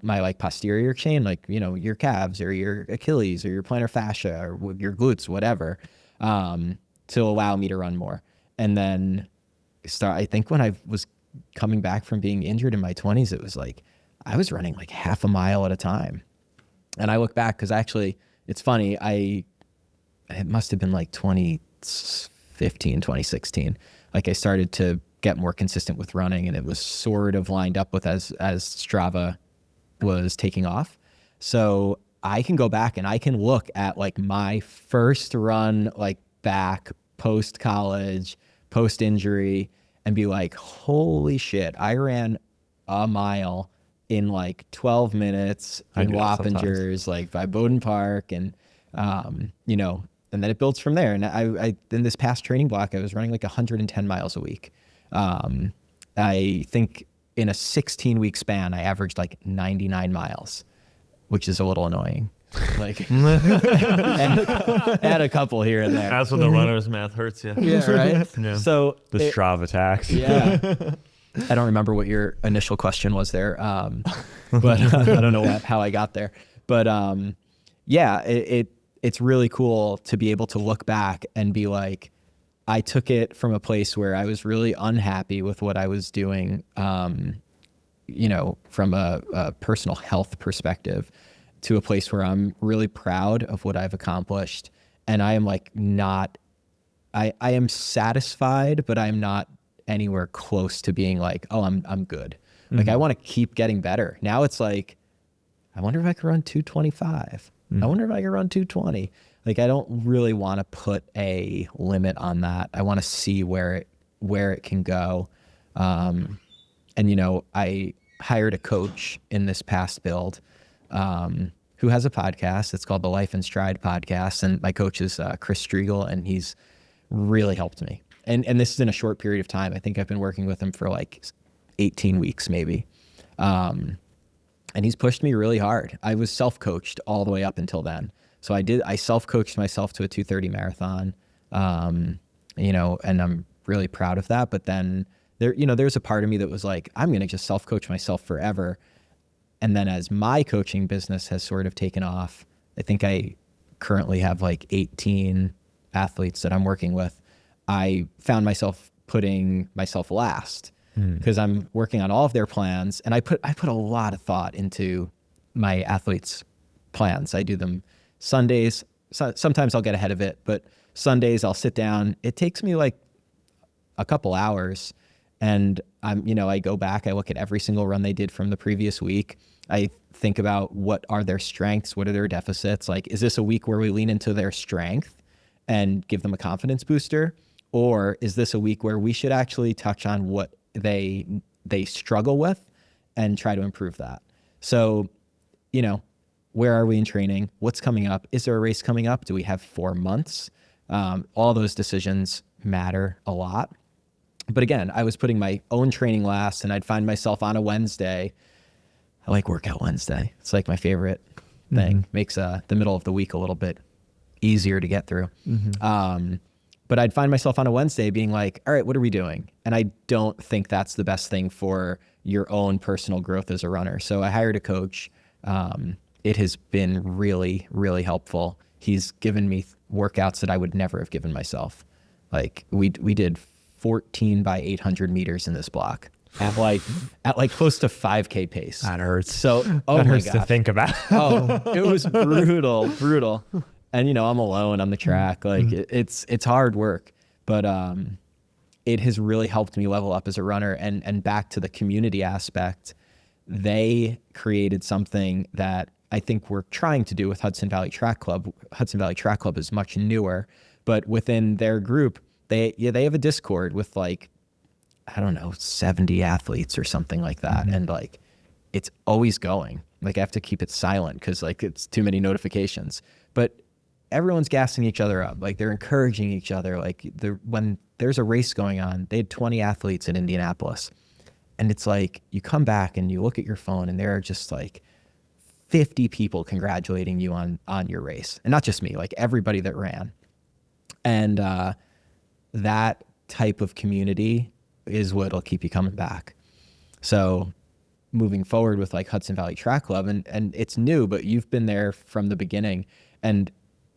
my like posterior chain, like, you know, your calves or your Achilles or your plantar fascia or your glutes, whatever, to allow me to run more. And then I think when I was coming back from being injured in my 20s, it was like, I was running like half a mile at a time. And I look back, because actually, it's funny, it must have been like 2015, 2016. Like I started to get more consistent with running, and it was sort of lined up with as Strava was taking off. So I can go back and I can look at like my first run, like back post college, post injury, and be like, holy shit, I ran a mile in like 12 minutes in Wappingers, like by Bowden Park. And, you know, and then it builds from there. And I in this past training block, I was running like 110 miles a week. I think in a 16-week span, I averaged like 99 miles, which is a little annoying. Like, add a couple here and there. That's when the runner's math hurts you. Yeah, right. Yeah. So The Strava tax. yeah. I don't remember what your initial question was there, but I don't know how I got there. But yeah, it's really cool to be able to look back and be like, I took it from a place where I was really unhappy with what I was doing, you know, from a personal health perspective, to a place where I'm really proud of what I've accomplished. And I am like I am satisfied, but I'm not anywhere close to being like, oh, I'm good. Mm-hmm. Like I want to keep getting better. Now it's like, I wonder if I could run 225. I wonder if I could run 220. Like, I don't really want to put a limit on that. I want to see where it can go. And, you know, I hired a coach in this past build, who has a podcast. It's called the Life in Stride podcast. And my coach is Chris Striegel, and he's really helped me. And this is in a short period of time. I think I've been working with him for like 18 weeks, maybe. And he's pushed me really hard. I was self-coached all the way up until then. So I self-coached myself to a 2:30 marathon, you know, and I'm really proud of that. But then there's a part of me that was like, I'm going to just self-coach myself forever. And then as my coaching business has sort of taken off, I think I currently have like 18 athletes that I'm working with. I found myself putting myself last because I'm working on all of their plans. And I put a lot of thought into my athletes' plans. I do them Sundays. Sometimes I'll get ahead of it, but Sundays I'll sit down. It takes me like a couple hours, and I go back, I look at every single run they did from the previous week. I think about what are their strengths, what are their deficits? Like, is this a week where we lean into their strength and give them a confidence booster? Or is this a week where we should actually touch on what they struggle with and try to improve that? So, where are we in training? What's coming up? Is there a race coming up? Do we have 4 months? All those decisions matter a lot. But again, I was putting my own training last, and I'd find myself on a Wednesday. I like Workout Wednesday. It's like my favorite thing. Makes the middle of the week a little bit easier to get through. But I'd find myself on a Wednesday being like, all right, what are we doing? And I don't think that's the best thing for your own personal growth as a runner. So I hired a coach. It has been really, really helpful. He's given me workouts that I would never have given myself. Like we did 14 by 800 meters in this block at like close to 5K pace. That hurts. So, that hurts to think about. It was brutal. And I'm alone on the track. Like it's hard work, but it has really helped me level up as a runner. And back to the community aspect, they created something that I think we're trying to do with Hudson Valley Track Club. Hudson Valley Track Club is much newer, but within their group, they have a Discord with like, I don't know, 70 athletes or something like that. And like, it's always going. Like I have to keep it silent because like it's too many notifications, but everyone's gassing each other up. Like they're encouraging each other. Like when there's a race going on, they had 20 athletes in Indianapolis. And it's like, you come back and you look at your phone and there are just like 50 people congratulating you on your race. And not just me, like everybody that ran. And that type of community is what'll keep you coming back. So moving forward with like Hudson Valley Track Club, and it's new, but you've been there from the beginning, and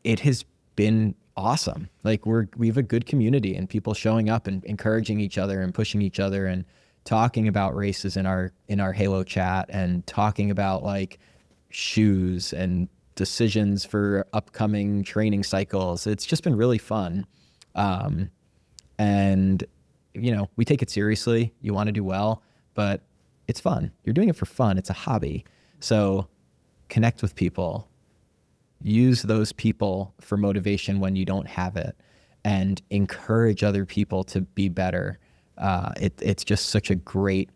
it has been awesome. Like we have a good community and people showing up and encouraging each other and pushing each other and talking about races in our Halo chat and talking about like shoes and decisions for upcoming training cycles. It's just been really fun. And you know, we take it seriously. You want to do well, but it's fun. You're doing it for fun. It's a hobby. So connect with people, use those people for motivation when you don't have it, and encourage other people to be better. It's just such a great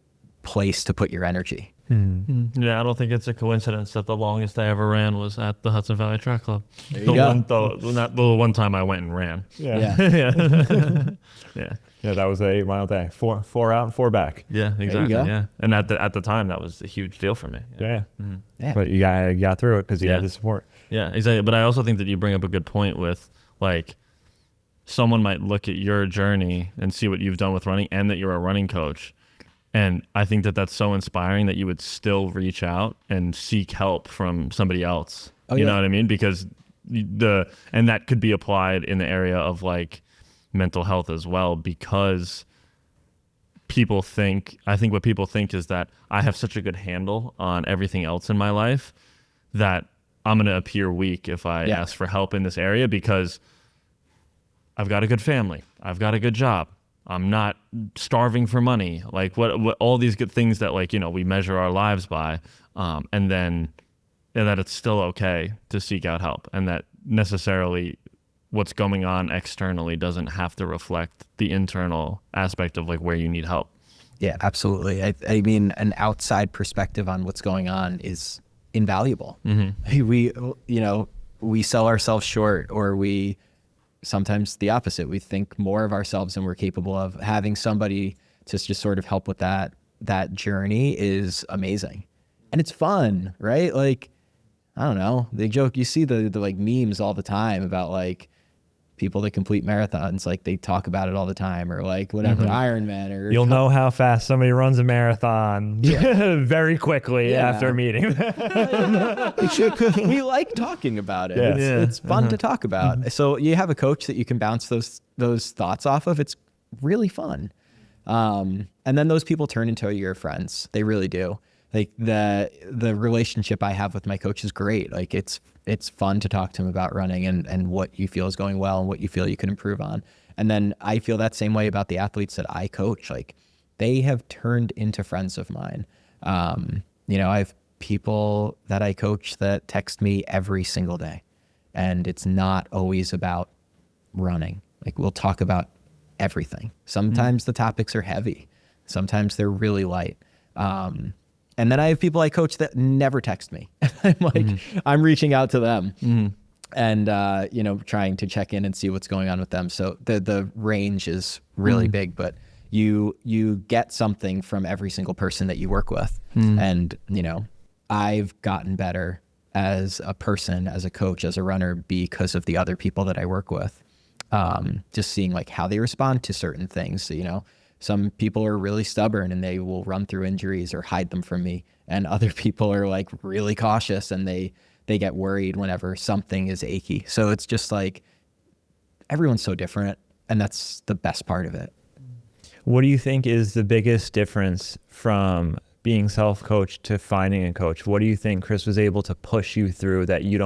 place to put your energy. Yeah, I don't think it's a coincidence that the longest I ever ran was at the Hudson Valley Track Club. There you go. The one time I went and ran. Yeah. Yeah. Yeah, that was a 8 mile day. Four out and 4 back. Yeah, exactly. go. Yeah, and at the time that was a huge deal for me. Yeah. Yeah. But you got through it because you had the support. Yeah, exactly. But I also think that you bring up a good point with like someone might look at your journey and see what you've done with running and that you're a running coach. And I think that that's so inspiring that you would still reach out and seek help from somebody else. You know what I mean? Because and that could be applied in the area of like mental health as well, because I think what people think is that I have such a good handle on everything else in my life that I'm going to appear weak if I ask for help in this area because I've got a good family. I've got a good job. I'm not starving for money. Like what all these good things that like, you know, we measure our lives by, and that it's still okay to seek out help, and that necessarily what's going on externally doesn't have to reflect the internal aspect of like where you need help. Yeah, absolutely. I mean, an outside perspective on what's going on is invaluable. We sell ourselves short, or we sometimes the opposite. We think more of ourselves than we're capable of. Having somebody to just sort of help with that journey is amazing. And it's fun, right? Like, I don't know, they joke, you see the like memes all the time about like people that complete marathons, like they talk about it all the time, or like whatever, Ironman, or You'll know how fast somebody runs a marathon very quickly after meeting. We like talking about it. Yeah. It's fun to talk about. So you have a coach that you can bounce those thoughts off of. It's really fun. And then those people turn into your friends. They really do. Like the relationship I have with my coach is great. Like it's fun to talk to him about running and what you feel is going well and what you feel you can improve on. And then I feel that same way about the athletes that I coach. Like they have turned into friends of mine. You know, I have people that I coach that text me every single day, and it's not always about running. Like we'll talk about everything. Sometimes the topics are heavy. Sometimes they're really light. And then I have people I coach that never text me. I'm like, I'm reaching out to them and, you know, trying to check in and see what's going on with them. So the range is really big, but you get something from every single person that you work with. And, you know, I've gotten better as a person, as a coach, as a runner, because of the other people that I work with. Just seeing like how they respond to certain things, you know. Some people are really stubborn and they will run through injuries or hide them from me. And other people are like really cautious and they get worried whenever something is achy. So it's just like everyone's so different, and that's the best part of it. What do you think is the biggest difference from being self-coached to finding a coach? What do you think Chris was able to push you through that you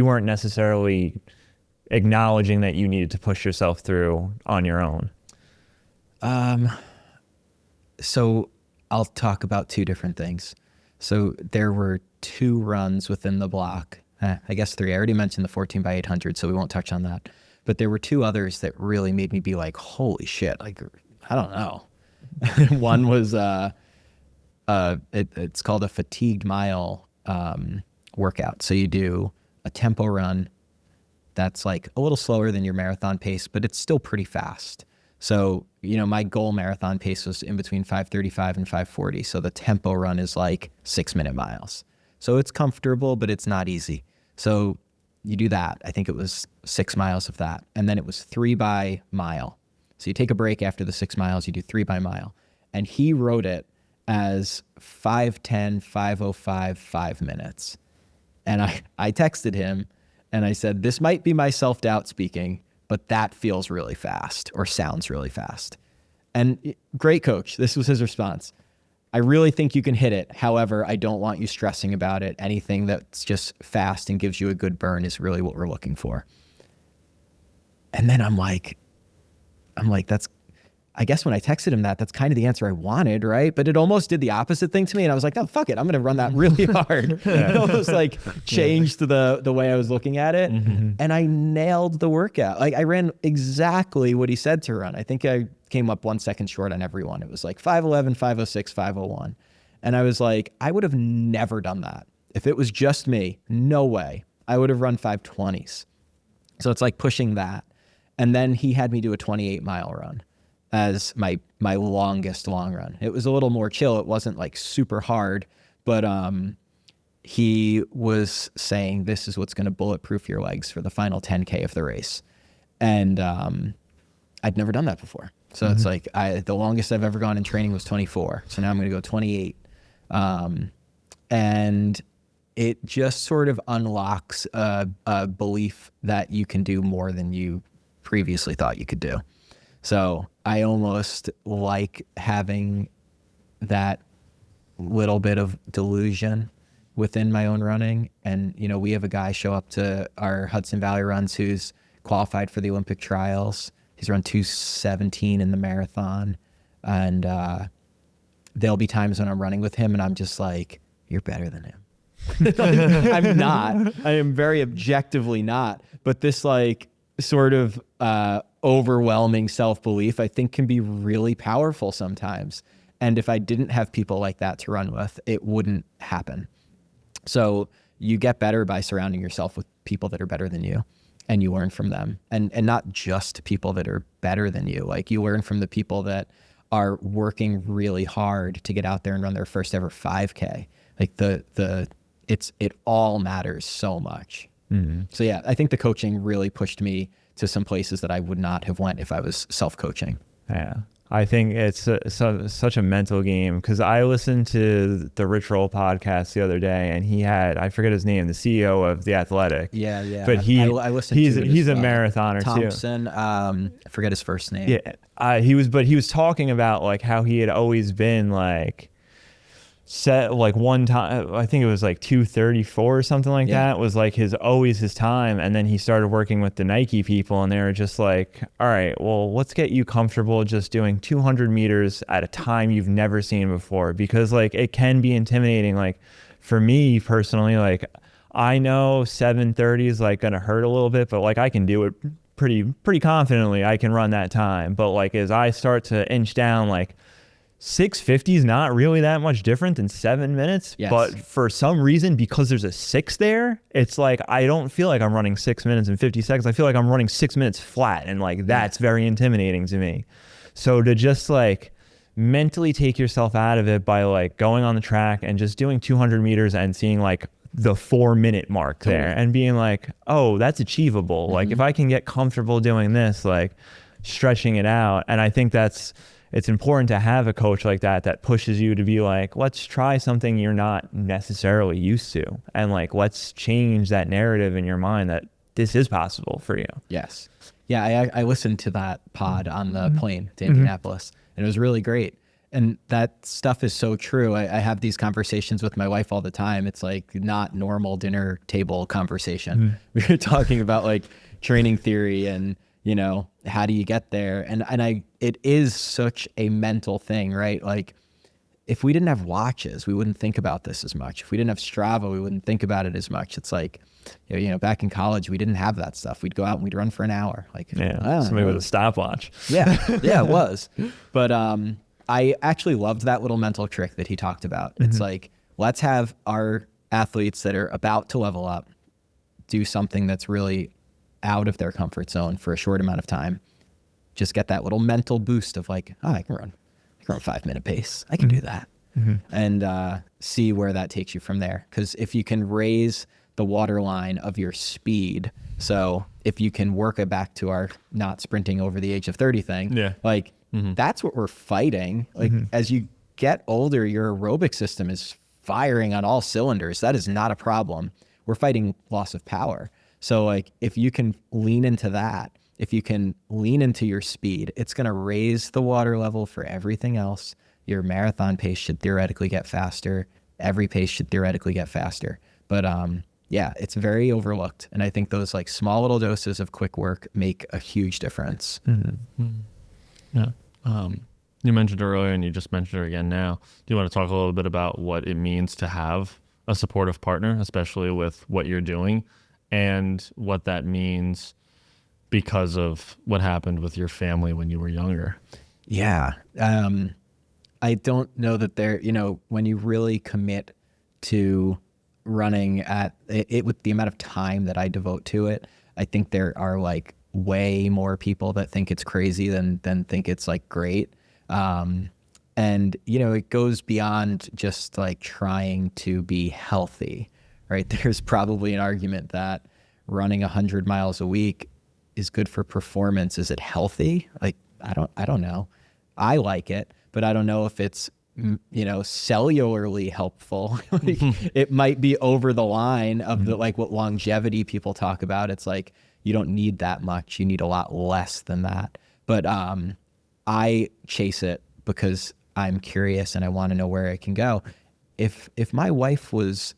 weren't necessarily acknowledging that you needed to push yourself through on your own? So I'll talk about two different things. So there were 2 runs within the block. I guess 3. I already mentioned the 14 by 800, so we won't touch on that. But there were 2 others that really made me be like, holy shit. Like, I don't know. One was, it's called a fatigued mile, workout. So you do a tempo run that's like a little slower than your marathon pace, but it's still pretty fast. So, you know, my goal marathon pace was in between 5:35 and 5:40. So the tempo run is like 6-minute miles. So it's comfortable, but it's not easy. So you do that. I think it was 6 miles of that. And then it was 3 by mile. So you take a break after the 6 miles, you do 3 by mile. And he wrote it as 5:10, 5:05, 5 minutes. And I texted him And I said, this might be my self-doubt speaking, but that feels really fast or sounds really fast. And great coach. This was his response. I really think you can hit it. However, I don't want you stressing about it. Anything that's just fast and gives you a good burn is really what we're looking for. And then I'm like, that's, I guess when I texted him that's kind of the answer I wanted, right? But it almost did the opposite thing to me. And I was like, no, fuck it. I'm going to run that really hard. It almost like changed the way I was looking at it. And I nailed the workout. Like I ran exactly what he said to run. I think I came up 1 second short on every one. It was like 5:11, 5:06, 5:01. And I was like, I would have never done that. If it was just me, no way. I would have run 5:20s. So it's like pushing that. And then he had me do a 28-mile run as my longest long run. It was a little more chill. It wasn't like super hard, but he was saying this is what's going to bulletproof your legs for the final 10K of the race. And I'd never done that before. So it's like the longest I've ever gone in training was 24. So now I'm going to go 28. And it just sort of unlocks a belief that you can do more than you previously thought you could do. So I almost like having that little bit of delusion within my own running. And, you know, we have a guy show up to our Hudson Valley runs who's qualified for the Olympic trials. He's run 2:17 in the marathon. And there'll be times when I'm running with him and I'm just like, you're better than him. I'm not. I am very objectively not. But this like sort of overwhelming self-belief, I think can be really powerful sometimes. And if I didn't have people like that to run with, it wouldn't happen. So you get better by surrounding yourself with people that are better than you and you learn from them. And not just people that are better than you. Like you learn from the people that are working really hard to get out there and run their first ever 5K. Like it all matters so much. So yeah, I think the coaching really pushed me to some places that I would not have went if I was self-coaching. Yeah. I think it's such a mental game because I listened to the Rich Roll podcast the other day and he had, I forget his name, the CEO of The Athletic. Yeah. But I listened to it he's as a well. marathoner Thompson, I forget his first name. Yeah. He was talking about like how he had always been like set like one time, I think it was like 2:34 or something like that was like always his time. And then he started working with the Nike people and they were just like, all right, well, let's get you comfortable just doing 200 meters at a time you've never seen before, because like it can be intimidating. Like for me personally, like I know 7:30 is like gonna hurt a little bit, but like I can do it pretty confidently. I can run that time. But like as I start to inch down, like 6:50 is not really that much different than 7 minutes. Yes. But for some reason, because there's a 6 there, it's like I don't feel like I'm running 6 minutes and 50 seconds. I feel like I'm running 6 minutes flat, and like that's very intimidating to me. So to just like mentally take yourself out of it by like going on the track and just doing 200 meters and seeing like the 4-minute mark there and being like, oh, that's achievable. Like if I can get comfortable doing this, like stretching it out. And I think it's important to have a coach like that pushes you to be like, let's try something you're not necessarily used to. And like, let's change that narrative in your mind that this is possible for you. Yes. Yeah. I listened to that pod on the plane to Indianapolis and it was really great. And that stuff is so true. I have these conversations with my wife all the time. It's like not normal dinner table conversation. We're talking about like training theory and, you know, how do you get there? And it is such a mental thing, right? Like if we didn't have watches, we wouldn't think about this as much. If we didn't have Strava, we wouldn't think about it as much. It's like, you know, back in college, we didn't have that stuff. We'd go out and we'd run for an hour. Like somebody with a stopwatch. Yeah, it was. But I actually loved that little mental trick that he talked about. It's like, let's have our athletes that are about to level up do something that's really out of their comfort zone for a short amount of time. Just get that little mental boost of like, oh, I can run 5-minute pace. I can do that. And see where that takes you from there. Because if you can raise the waterline of your speed, so if you can work it back to our not sprinting over the age of 30 thing, like that's what we're fighting. Like as you get older, your aerobic system is firing on all cylinders. That is not a problem. We're fighting loss of power. So like if you can lean into that, if you can lean into your speed, it's going to raise the water level for everything else. Your marathon pace should theoretically get faster. Every pace should theoretically get faster. But yeah, it's very overlooked. And I think those like small little doses of quick work make a huge difference. Yeah. You mentioned it earlier and you just mentioned it again now. Do you want to talk a little bit about what it means to have a supportive partner, especially with what you're doing, and what that means because of what happened with your family when you were younger? Yeah. I don't know that there, when you really commit to running at it with the amount of time that I devote to it, I think there are like way more people that think it's crazy than think it's like great. And it goes beyond just like trying to be healthy, right? There's probably an argument that running 100 miles a week is good for performance. Is it healthy? Like, I don't know. I like it, but I don't know if it's, cellularly helpful. Like, it might be over the line of the, like what longevity people talk about. It's like, you don't need that much. You need a lot less than that. But, I chase it because I'm curious and I want to know where it can go. If my wife was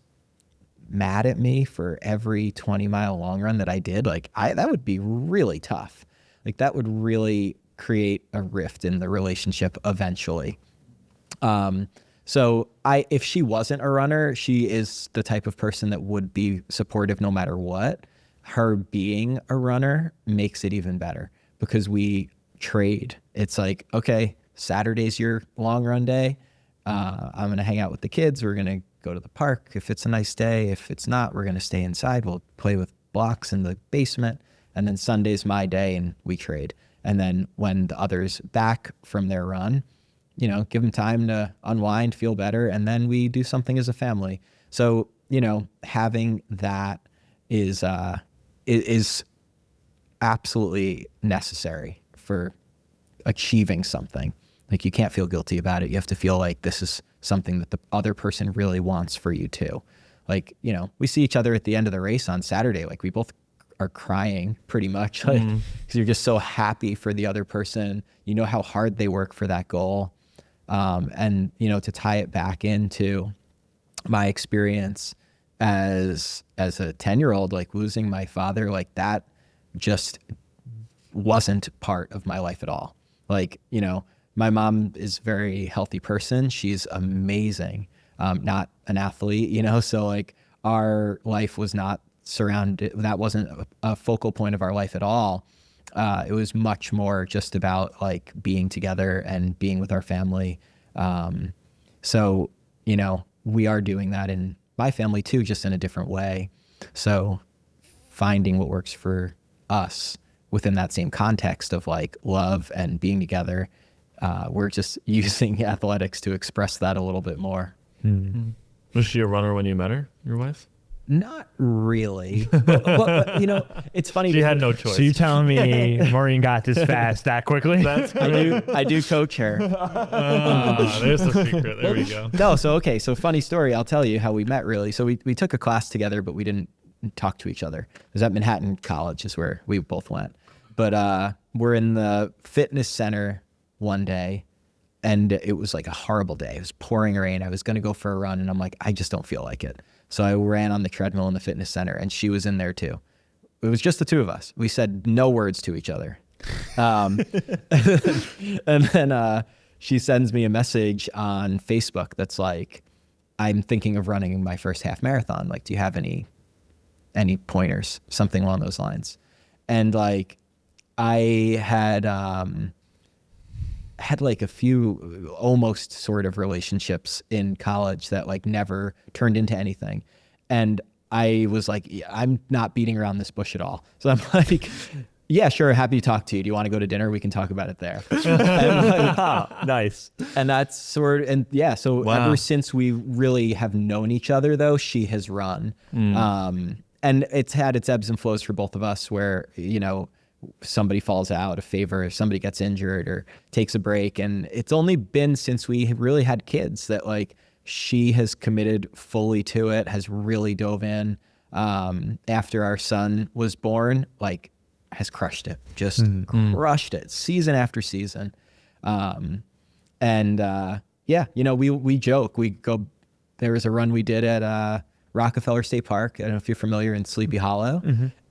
mad at me for every 20-mile long run that I did, like that would be really tough. Like that would really create a rift in the relationship eventually. So if she wasn't a runner, she is the type of person that would be supportive no matter what. Her being a runner makes it even better because we trade. It's like, okay, Saturday's your long run day. I'm going to hang out with the kids. We're going to go to the park if it's a nice day. If it's not, we're going to stay inside. We'll play with blocks in the basement. And then Sunday's my day and we trade. And then when the other's back from their run, give them time to unwind, feel better. And then we do something as a family. So, having that is absolutely necessary for achieving something. Like you can't feel guilty about it. You have to feel like this is something that the other person really wants for you too. Like, we see each other at the end of the race on Saturday. Like we both are crying pretty much, like, because you're just so happy for the other person. You know how hard they work for that goal. And, to tie it back into my experience as a 10-year-old, like losing my father, like that just wasn't part of my life at all. Like, my mom is a very healthy person. She's amazing. Not an athlete, so like our life was not surrounded. That wasn't a focal point of our life at all. It was much more just about like being together and being with our family. So, we are doing that in my family too, just in a different way. So finding what works for us within that same context of like love and being together, we're just using athletics to express that a little bit more. Was she a runner when you met her, your wife? Not really. but, it's funny. She had no choice. So you telling me Maureen got this fast that quickly? I do coach her. There's the secret. There we go. No, so funny story. I'll tell you how we met really. So we took a class together, but we didn't talk to each other. It was at Manhattan College is where we both went. But we're in the fitness center one day and it was like a horrible day. It was pouring rain. I was going to go for a run and I'm like, I just don't feel like it. So I ran on the treadmill in the fitness center and she was in there too. It was just the two of us. We said no words to each other. And then she sends me a message on Facebook that's like, I'm thinking of running my first half marathon. Like, do you have any pointers? Something along those lines. And like, I had like a few almost sort of relationships in college that like never turned into anything. And I was like, yeah, I'm not beating around this bush at all. So I'm like, yeah, sure. Happy to talk to you. Do you want to go to dinner? We can talk about it there. Nice. And that's so wow. Ever since we really have known each other though, she has run. And it's had its ebbs and flows for both of us where, somebody falls out of favor, somebody gets injured or takes a break. And it's only been since we really had kids that like she has committed fully to it, has really dove in. after our son was born, like has crushed it, just crushed it season after season. Yeah, you know, we joke, we go, there was a run we did at Rockefeller State Park. I don't know if you're familiar, in Sleepy Hollow.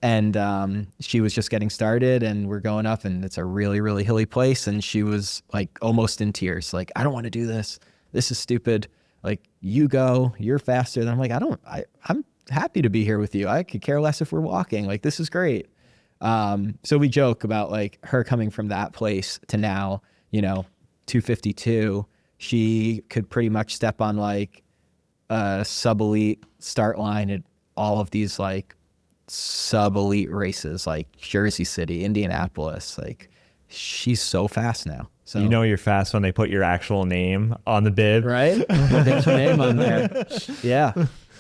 And she was just getting started, and we're going up, and it's a really, really hilly place. And she was like almost in tears, like, I don't want to do this. This is stupid. Like, you go, you're faster. And I'm like, I'm happy to be here with you. I could care less if we're walking. Like, this is great. So we joke about like her coming from that place to now, you know, 252, she could pretty much step on like a sub-elite start line at all of these like sub-elite races, like Jersey City, Indianapolis. Like, she's so fast now. So, You know you're fast when they put your actual name on the bib. right? There's your name on there. Yeah.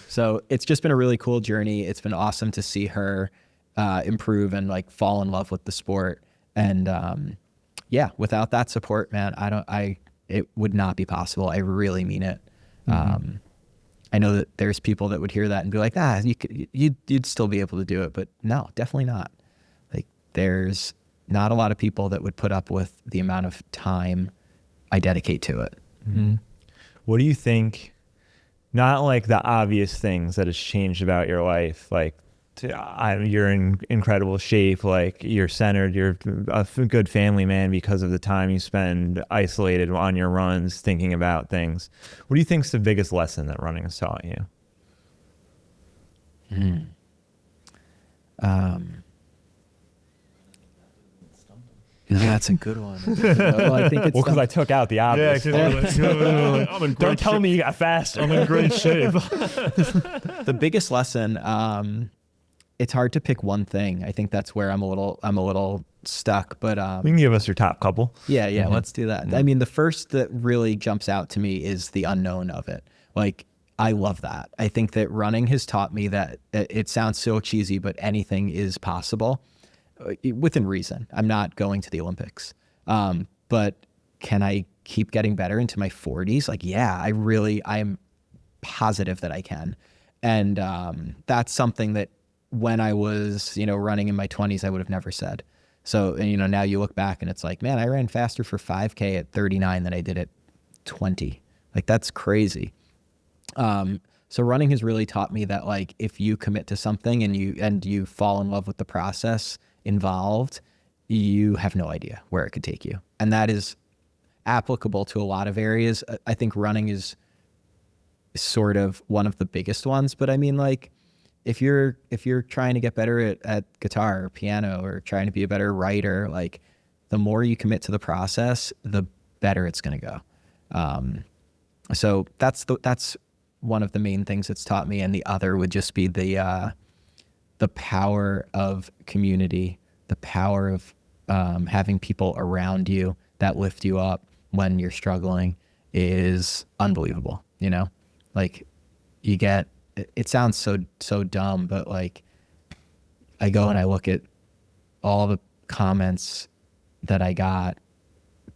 So it's just been a really cool journey. It's been awesome to see her improve and like fall in love with the sport. And yeah, without that support, man, it would not be possible. I really mean it. I know that there's people that would hear that and be like, you'd still be able to do it, but no, definitely not. Like, there's not a lot of people that would put up with the amount of time I dedicate to it. What do you think, not like the obvious things that has changed about your life, like you're in incredible shape, like you're centered, you're a good family man because of the time you spend isolated on your runs thinking about things. What do you think is the biggest lesson that running has taught you? That's a good one. Well, I think it's Because I took out the obvious. Don't tell me you got faster. I'm in great shape. the biggest lesson. It's hard to pick one thing. I think that's where I'm a little stuck. But You can give us your top couple. yeah, let's do that. I mean, the first that really jumps out to me is the unknown of it. Like, I love that. I think that running has taught me that it sounds so cheesy, but anything is possible within reason. I'm not going to the Olympics, but can I keep getting better into my 40s? Like, yeah, I am positive that I can. And that's something that when I was, running in my 20s, I would have never said. So, now you look back and it's like, man, I ran faster for 5K at 39 than I did at 20. Like, that's crazy. So running has really taught me that, like, if you commit to something and you fall in love with the process involved, you have no idea where it could take you. And that is applicable to a lot of areas. I think running is sort of one of the biggest ones, but I mean, like, if you're trying to get better at guitar or piano, or trying to be a better writer, like, the more you commit to the process, the better it's going to go. So that's one of the main things it's taught me. And the other would just be the power of community, the power of having people around you that lift you up when you're struggling is unbelievable. Like, you get, it sounds so dumb, but like, I go and I look at all the comments that I got,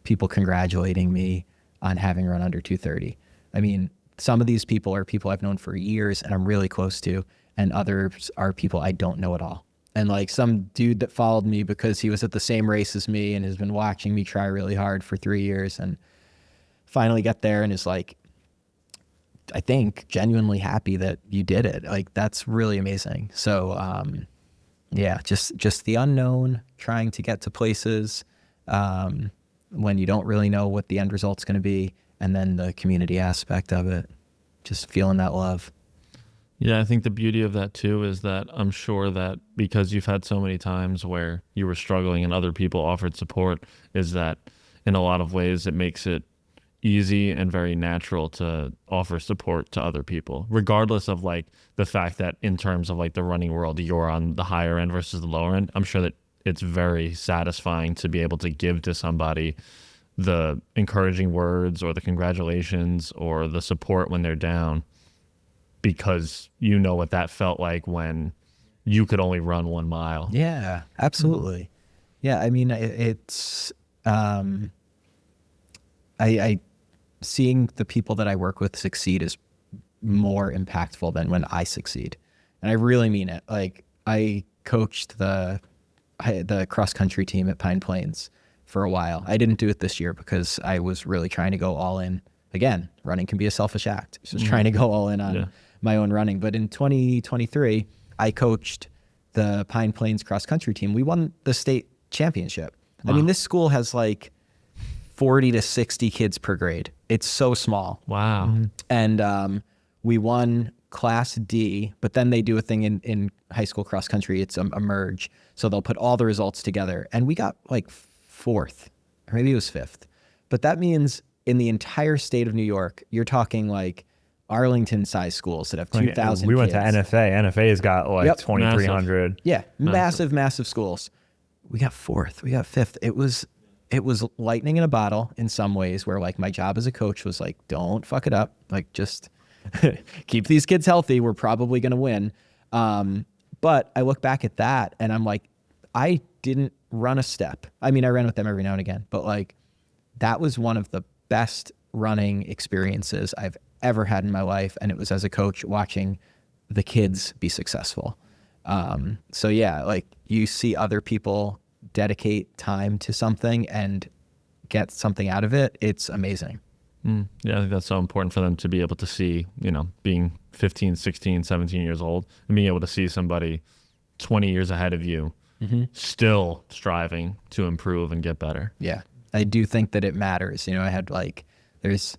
people congratulating me on having run under 230. I mean, some of these people are people I've known for years and I'm really close to, and others are people I don't know at all. And like, some dude that followed me because he was at the same race as me and has been watching me try really hard for 3 years, and finally got there and is like, I think genuinely happy that you did it. Like, that's really amazing. So, yeah, just the unknown, trying to get to places when you don't really know what the end result's going to be, and then the community aspect of it, just feeling that love. Yeah, I think the beauty of that too is that I'm sure that because you've had so many times where you were struggling and other people offered support, is that in a lot of ways it makes it easy and very natural to offer support to other people, regardless of like the fact that in terms of like the running world, you're on the higher end versus the lower end. I'm sure that it's very satisfying to be able to give to somebody the encouraging words or the congratulations or the support when they're down, because you know what that felt like when you could only run 1 mile. Yeah, absolutely. Yeah, I mean, it's I seeing the people that I work with succeed is more impactful than when I succeed. And I really mean it. Like, I coached the cross country team at Pine Plains for a while. I didn't do it this year because I was really trying to go all in. Again, running can be a selfish act. Just trying to go all in on my own running. But in 2023, I coached the Pine Plains cross country team. We won the state championship. Wow. I mean, this school has like 40 to 60 kids per grade. It's so small. Wow. And we won Class D, but then they do a thing in high school cross country. It's a merge. So they'll put all the results together. And we got like 4th, or maybe it was 5th. But that means in the entire state of New York, you're talking like Arlington-sized schools that have 2,000 We went kids. to NFA. NFA's got like 2,300. Yeah, massive schools. We got 4th. We got 5th. It was lightning in a bottle in some ways, where like my job as a coach was like, don't fuck it up. Like, just keep these kids healthy. We're probably going to win. But I look back at that and I'm like, I didn't run a step. I mean, I ran with them every now and again, but like, that was one of the best running experiences I've ever had in my life. And it was as a coach watching the kids be successful. So yeah, like, you see other people dedicate time to something and get something out of it. It's amazing. Yeah, I think that's so important for them to be able to see, being 15, 16, 17 years old and being able to see somebody 20 years ahead of you still striving to improve and get better. Yeah, I do think that it matters. I had there's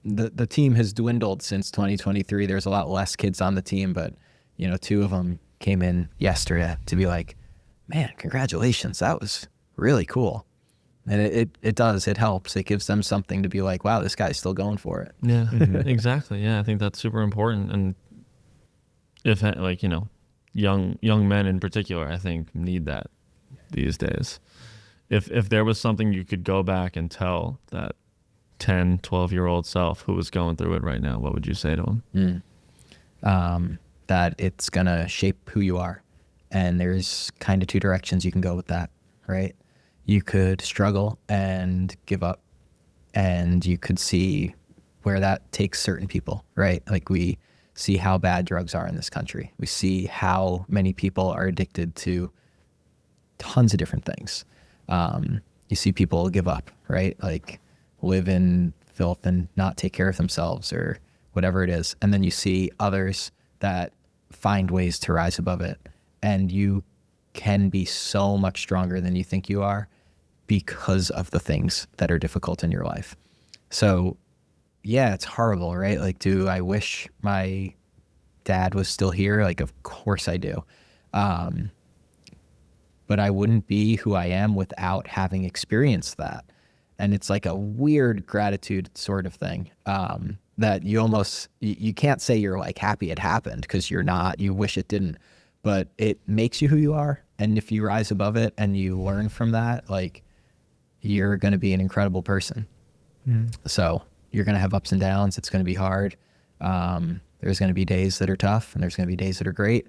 the team has dwindled since 2023. There's a lot less kids on the team, but 2 of them came in yesterday to be like, man, congratulations. That was really cool. And it does. It helps. It gives them something to be like, wow, this guy's still going for it. Yeah, exactly. Yeah, I think that's super important. And if young men in particular, I think need that these days. If there was something you could go back and tell that 10, 12-year-old self who was going through it right now, what would you say to him? That it's going to shape who you are. And there's kind of 2 directions you can go with that, right? You could struggle and give up, and you could see where that takes certain people, right? Like, we see how bad drugs are in this country. We see how many people are addicted to tons of different things. You see people give up, right? Like, live in filth and not take care of themselves or whatever it is. And then you see others that find ways to rise above it. And you can be so much stronger than you think you are because of the things that are difficult in your life. So yeah, it's horrible, right? Like, do I wish my dad was still here? Like, of course I do. But I wouldn't be who I am without having experienced that. And it's like a weird gratitude sort of thing, that you can't say you're like happy it happened, because you're not. You wish it didn't. But it makes you who you are. And if you rise above it and you learn from that, like, you're going to be an incredible person. So you're going to have ups and downs. It's going to be hard. There's going to be days that are tough, and there's going to be days that are great.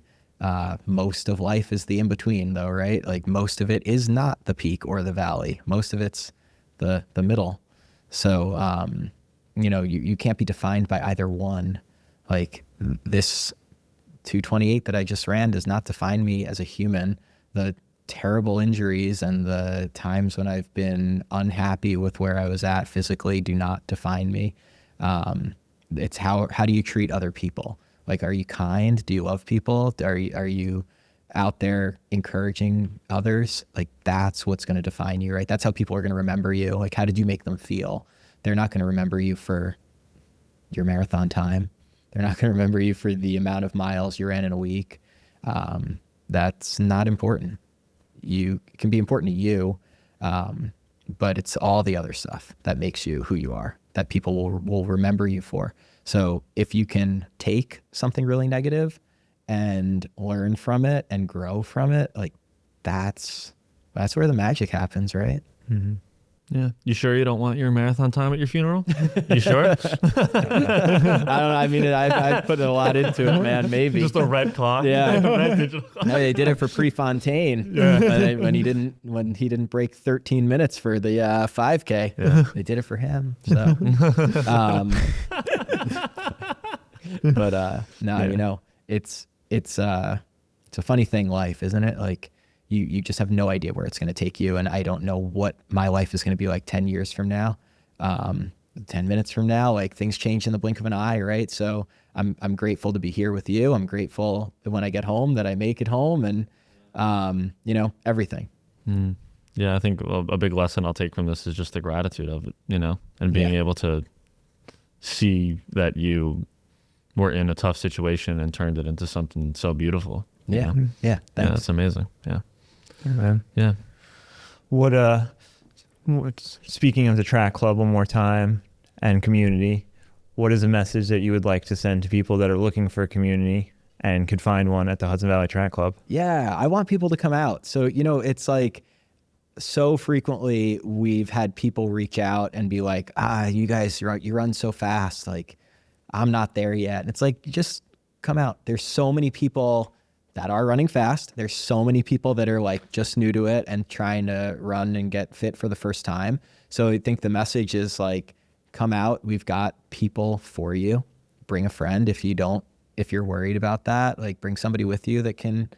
Most of life is the in-between, though, right? Like, most of it is not the peak or the valley. Most of it's the middle. So, you can't be defined by either one. Like, this 228 that I just ran does not define me as a human. The terrible injuries and the times when I've been unhappy with where I was at physically do not define me. It's how do you treat other people? Like, are you kind? Do you love people? Are you out there encouraging others? Like, that's what's going to define you, right? That's how people are going to remember you. Like, how did you make them feel? They're not going to remember you for your marathon time. They're not going to remember you for the amount of miles you ran in a week. That's not important. It can be important to you, but it's all the other stuff that makes you who you are, that people will remember you for. So if you can take something really negative and learn from it and grow from it, like, that's where the magic happens, right? Mm-hmm. Yeah. You sure you don't want your marathon time at your funeral? You sure? I don't know. I mean, I put a lot into it, man. Maybe. Just a red clock. Yeah. Red digital clock. No, they did it for Prefontaine. Yeah. When he didn't break 13 minutes for the 5K. Yeah. They did it for him. So, but no, it's it's a funny thing, life, isn't it? Like you just have no idea where it's going to take you. And I don't know what my life is going to be like 10 years from now, 10 minutes from now. Like things change in the blink of an eye, right? So I'm grateful to be here with you. I'm grateful that when I get home that I make it home, and you know, everything. Yeah, I think a big lesson I'll take from this is just the gratitude of it, you know, and being able to see that you were in a tough situation and turned it into something so beautiful. Yeah. know? Yeah. Yeah, that's amazing. Yeah. Man. Yeah. Speaking of the track club one more time and community, what is a message that you would like to send to people that are looking for a community and could find one at the Hudson Valley Track Club? Yeah. I want people to come out. So, you know, it's like, so frequently we've had people reach out and be like, you guys, you run so fast. Like, I'm not there yet. And it's like, just come out. There's so many people that are running fast. There's so many people that are like just new to it and trying to run and get fit for the first time. So I think the message is like, come out. We've got people for you. Bring a friend if you're worried about that. Like, bring somebody with you that can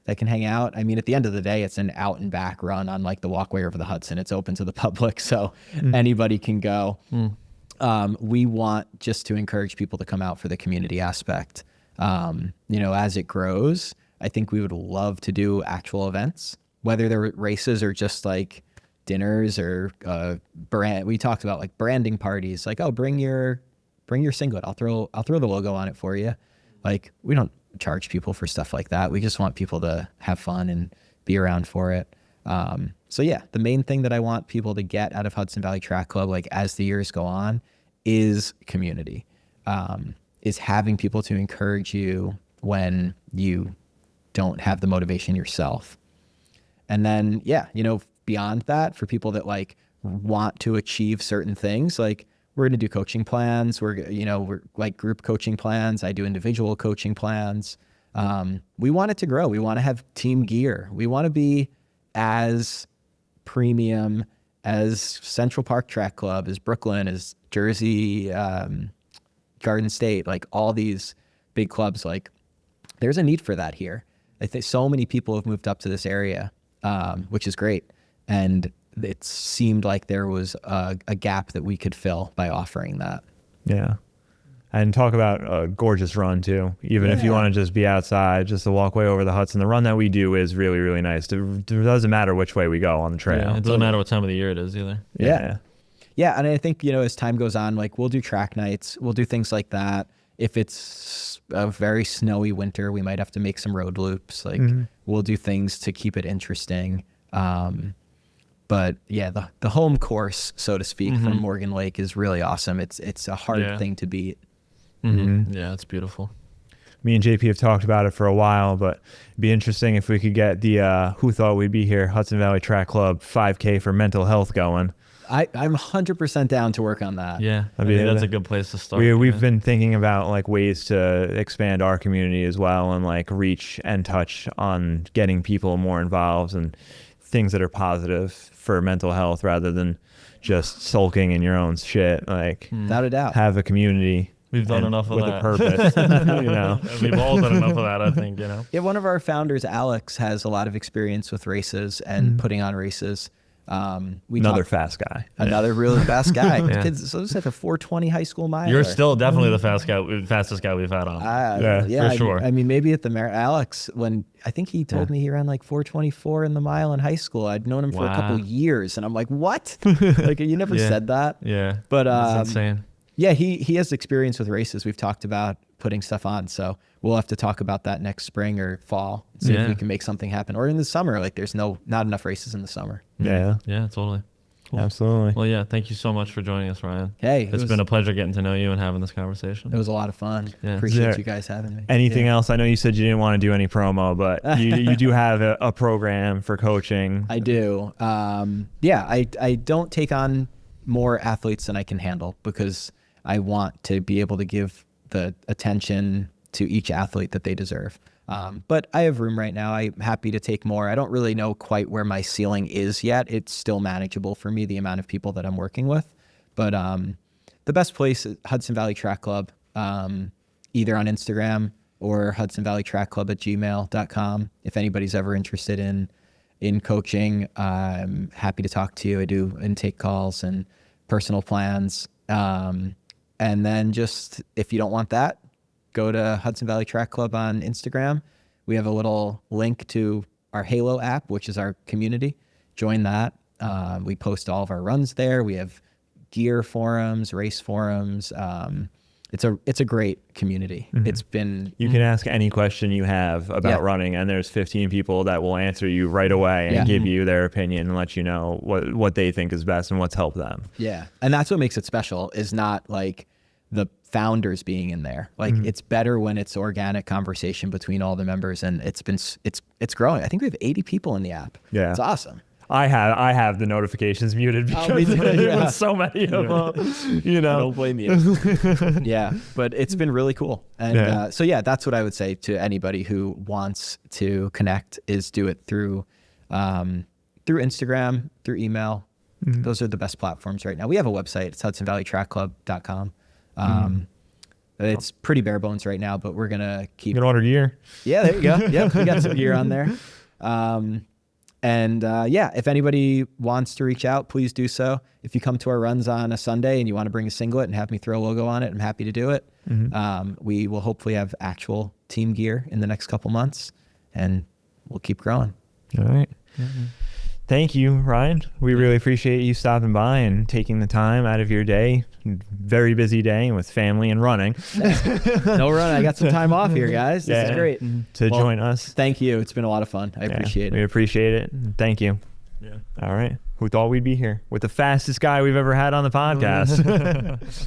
hang out. I mean, at the end of the day, it's an out and back run on like the walkway over the Hudson. It's open to the public, so anybody can go. We want just to encourage people to come out for the community aspect. You know, as it grows, I think we would love to do actual events, whether they're races or just like dinners or brand. We talked about like branding parties, like, oh, bring your singlet. I'll throw the logo on it for you. Like, we don't charge people for stuff like that. We just want people to have fun and be around for it. So yeah, the main thing that I want people to get out of Hudson Valley Track Club, like as the years go on, is community, is having people to encourage you when you don't have the motivation yourself. And then, yeah, you know, beyond that, for people that like want to achieve certain things, like, we're going to do coaching plans. We're like group coaching plans. I do individual coaching plans. We want it to grow. We want to have team gear. We want to be as premium as Central Park Track Club, as Brooklyn, as Jersey, Garden State, like all these big clubs. Like, there's a need for that here. I think so many people have moved up to this area, which is great. And it seemed like there was a gap that we could fill by offering that. Yeah. And talk about a gorgeous run too. Even if you want to just be outside, just the walkway over the Hudson, the run that we do is really, really nice. It doesn't matter which way we go on the trail. Yeah, it doesn't matter what time of the year it is either. Yeah. And I think, you know, as time goes on, like, we'll do track nights, we'll do things like that. If it's a very snowy winter, we might have to make some road loops. Like, we'll do things to keep it interesting. But yeah, the home course, so to speak, from Morgan Lake is really awesome. It's a hard thing to beat. Yeah, it's beautiful. Me and JP have talked about it for a while, but it'd be interesting if we could get the Who Thought We'd Be Here Hudson Valley Track Club 5K for mental health going. I'm 100% down to work on that. Yeah, I mean, that's a good place to start. We've been thinking about like ways to expand our community as well, and like reach and touch on getting people more involved and things that are positive for mental health rather than just sulking in your own shit. Like, without a doubt, have a community. We've done enough of with that. With a purpose. You know, we've all done enough of that, I think. You know. Yeah, one of our founders, Alex, has a lot of experience with races and putting on races. Another fast guy. Another really fast guy. Kids, so this is like a 4:20 high school mile. You're still definitely the fastest guy we've had on. Yeah, for sure. I mean, maybe at the Alex, when I think he told me he ran like 4:24 in the mile in high school. I'd known him for a couple years, and I'm like, what? Like, you never said that. Yeah, but that's insane. Yeah, he has experience with races. We've talked about putting stuff on, so we'll have to talk about that next spring or fall. See if we can make something happen, or in the summer. Like, there's not enough races in the summer. Yeah, totally. Cool. Absolutely. Well, yeah, thank you so much for joining us, Ryan. Hey, it's been a pleasure getting to know you and having this conversation. It was a lot of fun. Yeah. Appreciate you guys having me. Anything else? I know you said you didn't want to do any promo, but you do have a program for coaching. I do. I don't take on more athletes than I can handle, because I want to be able to give the attention to each athlete that they deserve. But I have room right now. I'm happy to take more. I don't really know quite where my ceiling is yet. It's still manageable for me, the amount of people that I'm working with. But the best place is Hudson Valley Track Club, either on Instagram or hudsonvalleytrackclub@gmail.com. If anybody's ever interested in coaching, I'm happy to talk to you. I do intake calls and personal plans. And then just, if you don't want that, go to Hudson Valley Track Club on Instagram. We have a little link to our Halo app, which is our community. Join that. We post all of our runs there. We have gear forums, race forums. It's a great community. It's been... You can ask any question you have about running, and there's 15 people that will answer you right away and give you their opinion and let you know what they think is best and what's helped them. Yeah. And that's what makes it special, is not like the founders being in there. Like it's better when it's organic conversation between all the members, and it's growing. I think we have 80 people in the app. Yeah. It's awesome. I have the notifications muted because with so many of them, you know. I don't blame you. Yeah, but it's been really cool. And so that's what I would say to anybody who wants to connect, is do it through Instagram, through email. Those are the best platforms right now. We have a website. It's hudsonvalleytrackclub.com. It's pretty bare bones right now, but we're going to keep... You can order gear. Yeah, there you go. Yeah, we got some gear on there. If anybody wants to reach out, please do so. If you come to our runs on a Sunday and you want to bring a singlet and have me throw a logo on it, I'm happy to do it. We will hopefully have actual team gear in the next couple months, and we'll keep growing. All right. Thank you, Ryan. We really appreciate you stopping by and taking the time out of your day. Very busy day with family and running. No run. I got some time off here, guys. This is great. To join us. Thank you. It's been a lot of fun. I appreciate it. We appreciate it. Thank you. Yeah. All right. Who thought we'd be here with the fastest guy we've ever had on the podcast?